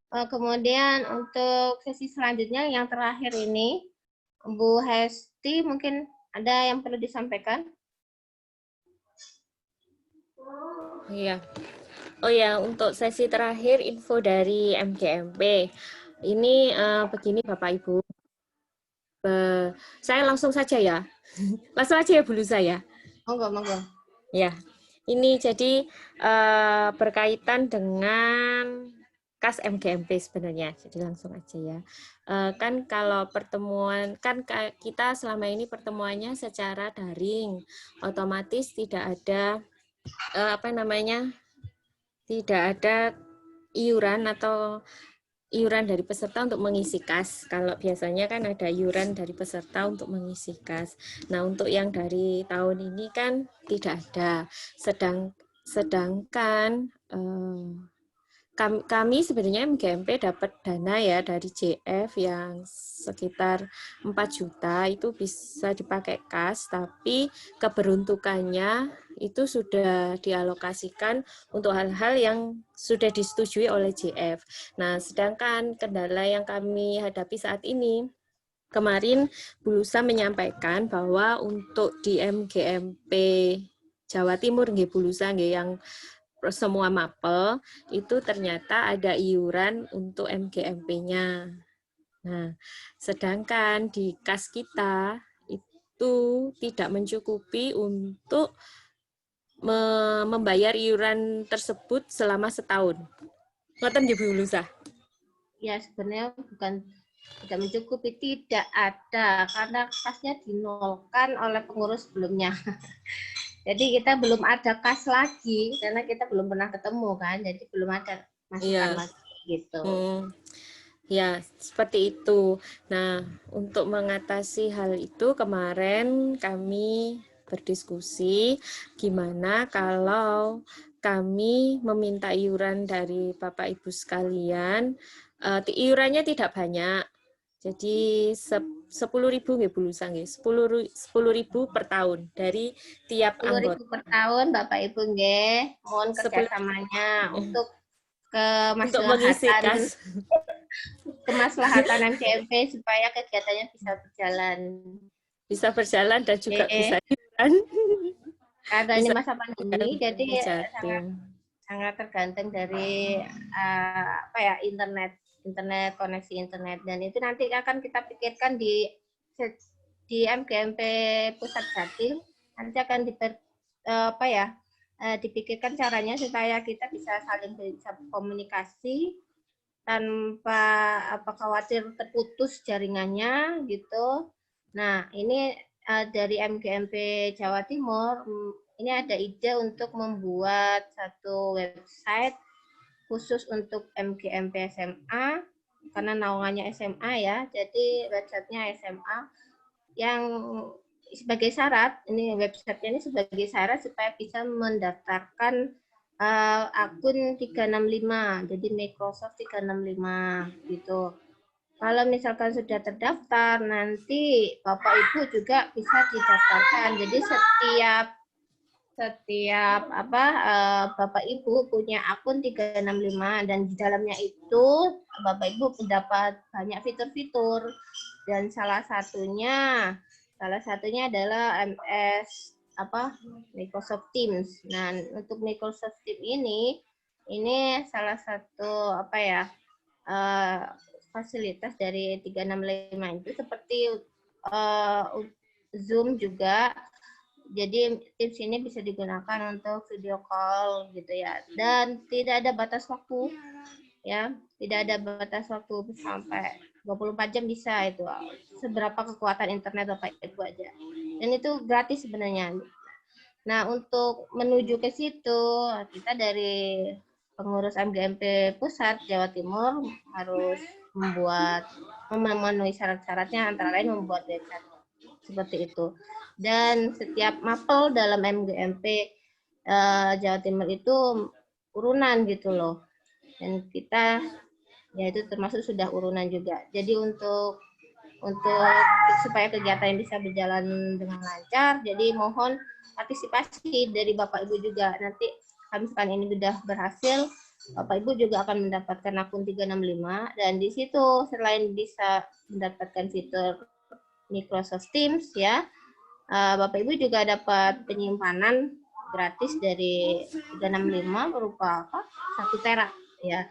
Kemudian untuk sesi selanjutnya yang terakhir ini, Bu Hesti mungkin ada yang perlu disampaikan? Iya. Oh ya, untuk sesi terakhir info dari MGMP. Ini begini Bapak Ibu. Saya langsung saja ya. Langsung aja ya Bu Luza ya. Monggo. Ya. Ini jadi berkaitan dengan kas MGMP sebenarnya. Jadi langsung aja ya. Kan kalau pertemuan, kan kita selama ini pertemuannya secara daring. Otomatis tidak ada tidak ada iuran atau iuran dari peserta untuk mengisi kas. Kalau biasanya kan ada iuran dari peserta untuk mengisi kas. Nah, untuk yang dari tahun ini kan tidak ada. Sedangkan kami sebenarnya MGMP dapat dana ya dari JF yang sekitar 4 juta itu bisa dipakai kas, tapi keberuntukannya itu sudah dialokasikan untuk hal-hal yang sudah disetujui oleh JF. Nah, sedangkan kendala yang kami hadapi saat ini, kemarin Bu Lusa menyampaikan bahwa untuk di MGMP Jawa Timur, Bu Lusa, yang semua mapel itu ternyata ada iuran untuk MGMP-nya. Nah, sedangkan di kas kita itu tidak mencukupi untuk membayar iuran tersebut selama setahun. Ngoten nggih Bu Lusa? Ya, sebenarnya bukan tidak mencukupi, tidak ada karena kasnya dinolkan oleh pengurus sebelumnya. Jadi kita belum ada kas lagi karena kita belum pernah ketemu kan, jadi belum ada masukan lagi gitu. Ya, seperti itu. Nah, untuk mengatasi hal itu kemarin kami berdiskusi gimana kalau kami meminta iuran dari Bapak Ibu sekalian. Iurannya tidak banyak. Jadi 10.000 nggih Bu Lusa nggih. 10.000 per tahun dari tiap anggota. 10.000 per tahun Bapak Ibu nggih. Mohon kerjasamanya untuk kemaslahatan MGMP supaya kegiatannya bisa berjalan. Bisa berjalan dan juga bisa iuran. Karena ini masa pandemi, jadi sangat tergantung dari internet, koneksi internet, dan itu nanti akan kita pikirkan di MGMP Pusat Jatim, nanti akan dipikirkan caranya supaya kita bisa saling komunikasi tanpa khawatir terputus jaringannya gitu. Nah, ini dari MGMP Jawa Timur, ini ada ide untuk membuat satu website khusus untuk MGMP SMA, karena naungannya SMA ya, jadi websitenya SMA yang sebagai syarat, ini websitenya ini sebagai syarat supaya bisa mendaftarkan akun 365, jadi Microsoft 365 gitu. Kalau misalkan sudah terdaftar, nanti Bapak Ibu juga bisa didaftarkan. Jadi setiap Bapak Ibu punya akun 365 dan di dalamnya itu Bapak Ibu mendapat banyak fitur-fitur, dan salah satunya adalah Microsoft Teams. Nah, untuk Microsoft Teams ini salah satu fasilitas dari 365 itu seperti Zoom juga. Jadi Teams ini bisa digunakan untuk video call gitu ya, dan tidak ada batas waktu ya, tidak ada batas waktu, sampai 24 jam bisa, itu seberapa kekuatan internet Bapak Ibu aja, dan itu gratis sebenarnya. Nah, untuk menuju ke situ kita dari pengurus MGMP Pusat Jawa Timur harus memenuhi syarat-syaratnya, antara lain membuat website seperti itu. Dan setiap mapel dalam MGMP Jawa Timur itu urunan gitu loh. Dan kita ya itu termasuk sudah urunan juga. Jadi untuk supaya kegiatan bisa berjalan dengan lancar, jadi mohon partisipasi dari Bapak Ibu juga. Nanti kalau misalkan ini sudah berhasil, Bapak Ibu juga akan mendapatkan akun 365, dan di situ selain bisa mendapatkan fitur Microsoft Teams ya, Bapak Ibu juga dapat penyimpanan gratis dari 365 berupa apa? 1 tera ya.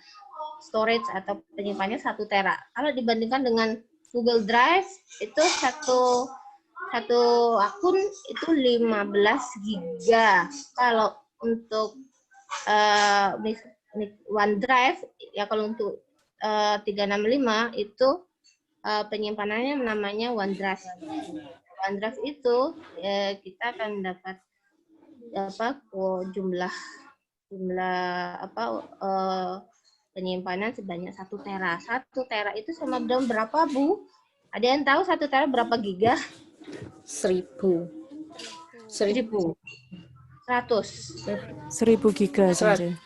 Storage atau penyimpanannya 1 tera. Kalau dibandingkan dengan Google Drive itu satu akun itu 15 giga. Kalau untuk OneDrive ya, kalau untuk 365 itu penyimpanannya namanya OneDrive. OneDrive itu kita akan dapat jumlah penyimpanan sebanyak 1 tera. 1 tera itu sama dengan berapa, Bu? Ada yang tahu 1 tera berapa giga? 1000. 100. 1000 giga, Sensei.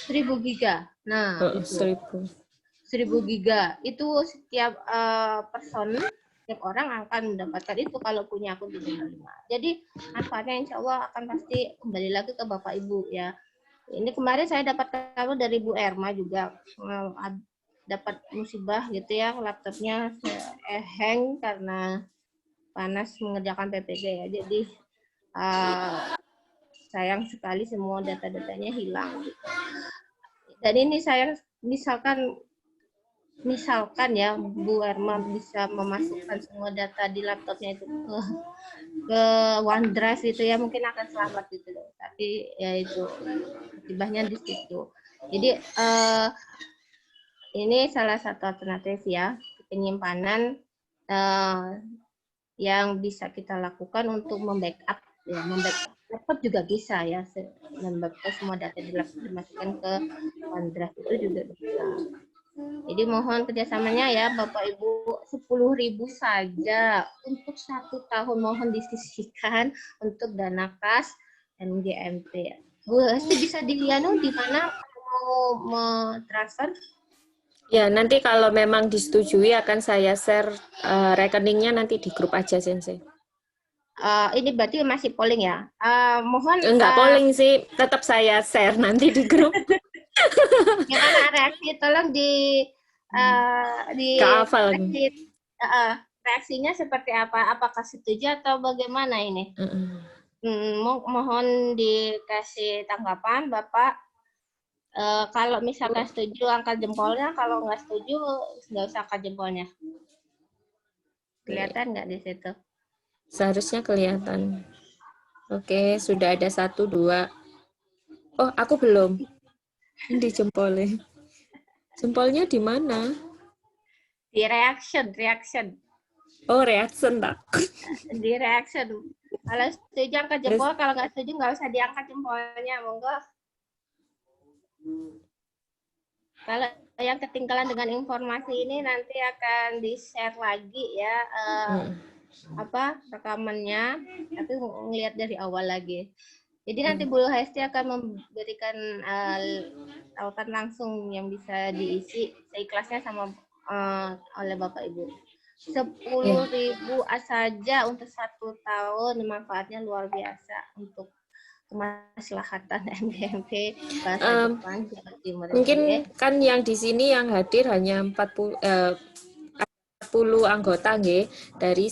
1000 giga. Nah, 1000 giga. Itu setiap setiap orang akan mendapatkan itu kalau punya akun 365. Jadi manfaatnya insya Allah akan pasti kembali lagi ke Bapak Ibu ya. Ini kemarin saya dapat kabar dari Bu Erma juga, dapat musibah gitu ya, laptopnya hang karena panas mengerjakan PPT ya. Jadi sayang sekali semua data-datanya hilang. Gitu. Dan ini saya misalkan ya Bu Erma bisa memasukkan semua data di laptopnya itu ke OneDrive itu ya, mungkin akan selamat gitu loh. Tapi ya itu musibahnya di situ. Jadi ini salah satu alternatif ya, penyimpanan yang bisa kita lakukan untuk membackup ya, membackup laptop juga bisa ya, membackup semua data di laptop dimasukkan ke OneDrive itu juga bisa. Jadi mohon kerjasamanya ya Bapak Ibu, 10.000 saja untuk 1 tahun, mohon disisihkan untuk dana kas NGMT. Bu Hesti bisa dilihat di mana mau transfer? Ya, nanti kalau memang disetujui akan saya share rekeningnya nanti di grup aja, Sensei. Ini berarti masih polling ya? Mohon enggak polling sih, tetap saya share nanti di grup. Gimana reaksi? Tolong reaksinya seperti apa? Apakah setuju atau bagaimana ini? Mohon dikasih tanggapan, Bapak. Kalau misalkan setuju angkat jempolnya, kalau nggak setuju nggak usah angkat jempolnya. Kelihatan nggak di situ? Seharusnya kelihatan. Oke, sudah ada 1, 2. Oh, aku belum. Di jempolnya. Jempolnya di mana? Di reaction. Oh, reaction tak. Di reaction. Kalau setuju angkat jempol, kalau nggak setuju nggak usah diangkat jempolnya, monggo. Kalau yang ketinggalan dengan informasi ini nanti akan di-share lagi ya rekamannya, tapi ngelihat dari awal lagi. Jadi nanti Bu Hesti akan memberikan tautan langsung yang bisa diisi seikhlasnya sama oleh Bapak Ibu. 10.000 saja untuk 1 tahun, manfaatnya luar biasa untuk kemaslahatan NGMT bahasa Jepang Jawa Timur. Mungkin kan yang di sini yang hadir hanya 40 anggota nggih, dari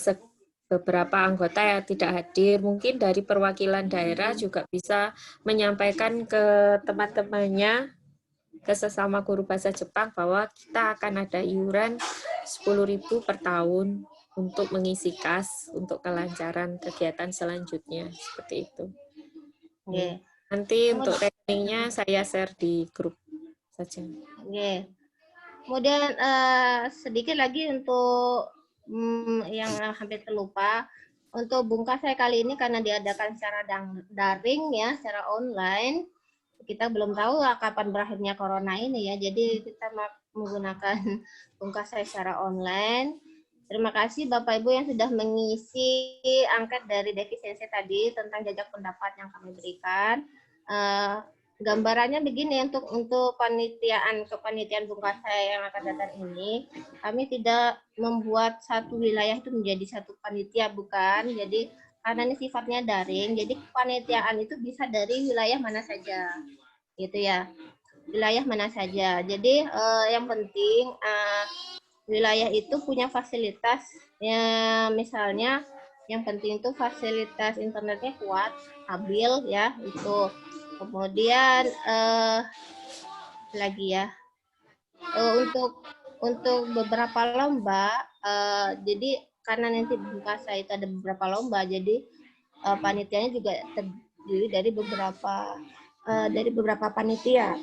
beberapa anggota yang tidak hadir, mungkin dari perwakilan daerah juga bisa menyampaikan ke teman-temannya, ke sesama guru bahasa Jepang, bahwa kita akan ada iuran 10.000 per tahun untuk mengisi kas untuk kelancaran kegiatan selanjutnya, seperti itu. Nanti untuk rekeningnya saya share di grup saja. Kemudian sedikit lagi untuk yang hampir terlupa, untuk Bungkas saya kali ini karena diadakan secara daring ya, secara online, kita belum tahu kapan berakhirnya corona ini ya, jadi kita menggunakan Bungkas saya secara online. Terima kasih Bapak Ibu yang sudah mengisi angket dari Devi Sensei tadi tentang jajak pendapat yang kami berikan. Gambarannya begini, untuk kepanitiaan Bungkas saya yang akan datang ini, kami tidak membuat satu wilayah itu menjadi satu panitia, bukan. Jadi karena ini sifatnya daring, jadi kepanitiaan itu bisa dari wilayah mana saja, gitu ya. Wilayah mana saja. Jadi yang penting wilayah itu punya fasilitas, ya, misalnya yang penting itu fasilitas internetnya kuat, stabil ya itu. Kemudian lagi ya untuk beberapa lomba, jadi karena nanti di Bukasa itu ada beberapa lomba, jadi panitianya juga terdiri dari beberapa panitia.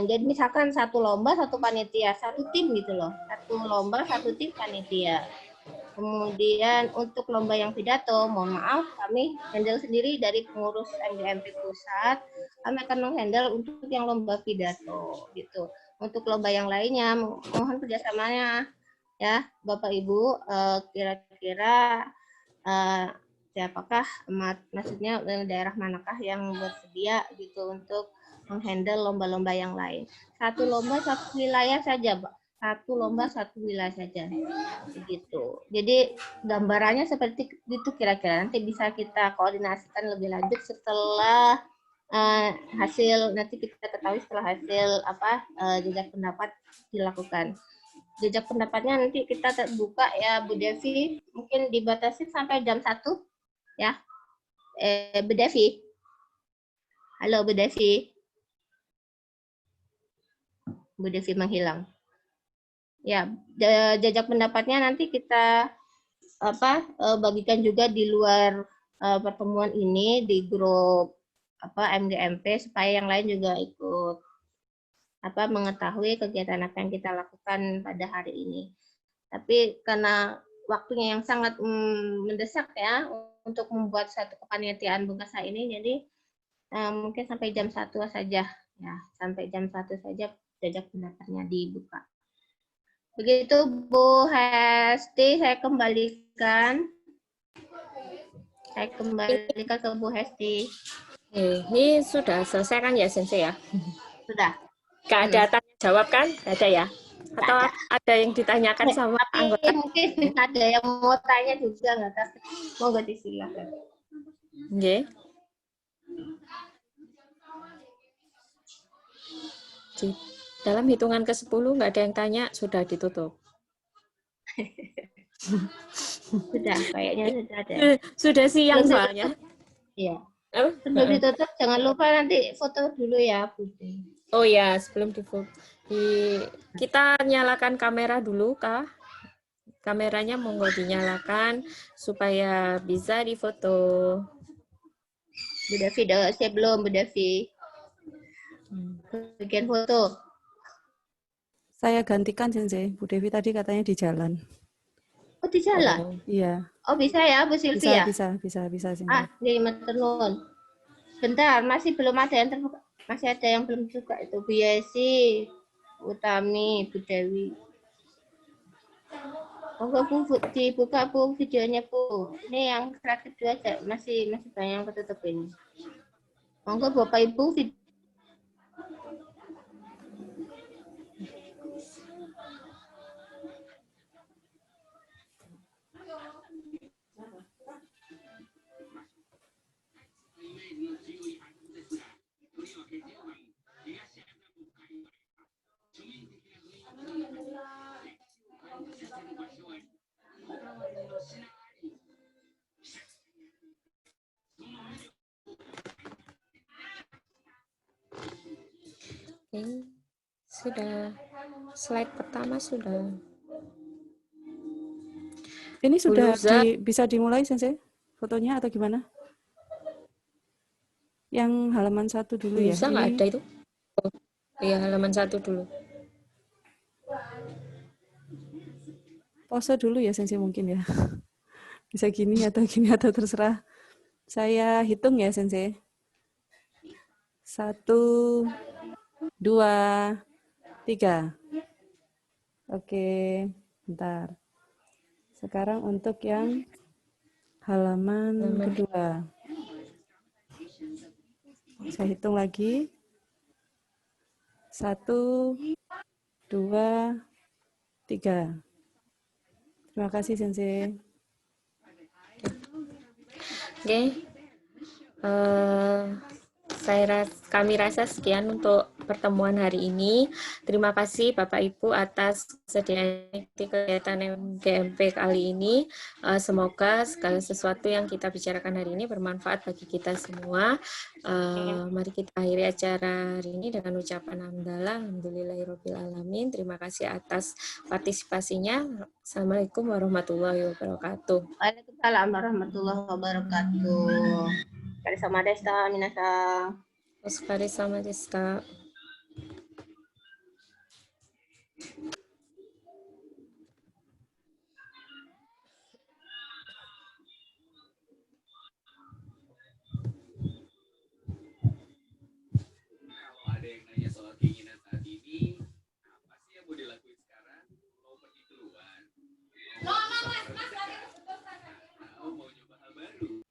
Jadi misalkan satu lomba satu panitia, satu tim gitu loh, satu lomba satu tim panitia. Kemudian untuk lomba yang pidato, mohon maaf kami handle sendiri dari pengurus MDMP pusat, kami akan menghandle untuk yang lomba pidato gitu. Untuk lomba yang lainnya mohon kerjasamanya ya Bapak Ibu, kira-kira siapakah maksudnya daerah manakah yang bersedia gitu untuk menghandle lomba-lomba yang lain. Satu lomba satu wilayah saja, Pak. Satu lomba satu wilayah saja. Begitu. Jadi gambarannya seperti itu kira-kira. Nanti bisa kita koordinasikan lebih lanjut setelah hasil, nanti kita ketahui setelah hasil jejak pendapat dilakukan. Jejak pendapatnya nanti kita terbuka ya Bu Devi, mungkin dibatasi sampai jam 1 ya. Bu Devi. Halo Bu Devi. Bu Devi menghilang. Ya, jejak pendapatnya nanti kita bagikan juga di luar pertemuan ini di grup MDMP supaya yang lain juga ikut mengetahui kegiatan apa yang kita lakukan pada hari ini. Tapi karena waktunya yang sangat mendesak ya untuk membuat satu kepanitiaan Bukasa ini, jadi mungkin sampai jam 1 saja ya, sampai jam 1 saja jejak pendapatnya dibuka. Begitu Bu Hesti, saya kembalikan ke Bu Hesti. Ini sudah selesai kan ya Sensei ya? Sudah. Nggak ada tanya jawab kan? Nggak ada ya? Atau ada yang ditanyakan sama anggota? Mungkin ada yang mau tanya juga, nggak tahu. Monggo disilakan. Nggih. Dalam hitungan ke-10 nggak ada yang tanya, sudah ditutup. Sudah, kayaknya sudah ada. Sudah siang soalnya. Iya. Sebelum ditutup, jangan lupa nanti foto dulu ya, Putri. Oh ya, sebelum kita nyalakan kamera dulu, Kak. Kameranya monggo dinyalakan supaya bisa difoto. Bu Devi, saya belum, Bu Devi. Bagian foto. Saya gantikan, Sensei. Bu Devi tadi katanya di jalan. Oh, di jalan? Oh, iya. Oh, bisa ya, Bu Silvi ya? Bisa, Sensei. Ini maturnuun. Bentar, masih belum ada yang terbuka. Masih ada yang belum juga itu. Bu Yesi, Utami, Bu Dewi. Monggo Bu, dibuka Bu videonya Bu. Ini yang terakhir dua aja, masih banyak yang ketutup ini. Monggo Bapak Ibu Sudah. Slide pertama sudah. Ini sudah bisa dimulai, Sensei? Fotonya atau gimana? Yang halaman 1 dulu ya? Bisa nggak ada itu? Oh, iya, halaman 1 dulu. Pause dulu ya, Sensei, mungkin ya. Bisa gini atau terserah. Saya hitung ya, Sensei. 1, 2, 3. Oke, bentar. Sekarang untuk yang halaman kedua. Saya hitung lagi. 1, 2, 3. Terima kasih, Sensei. Oke. Kami rasa sekian untuk pertemuan hari ini. Terima kasih Bapak Ibu atas kesediaan kegiatan GMP kali ini. Semoga segala sesuatu yang kita bicarakan hari ini bermanfaat bagi kita semua. Mari kita akhiri acara hari ini dengan ucapan hamdalah. Alhamdulillahirrahmanirrahim. Terima kasih atas partisipasinya. Assalamualaikum warahmatullahi wabarakatuh. Waalaikumsalam warahmatullahi wabarakatuh. Karisama desa, minasang. Sama desa. Ada yang nanya soal keinginan saat ini, apa sih yang mau dilakuin sekarang? Mau pergi keluar? Mau coba hal baru?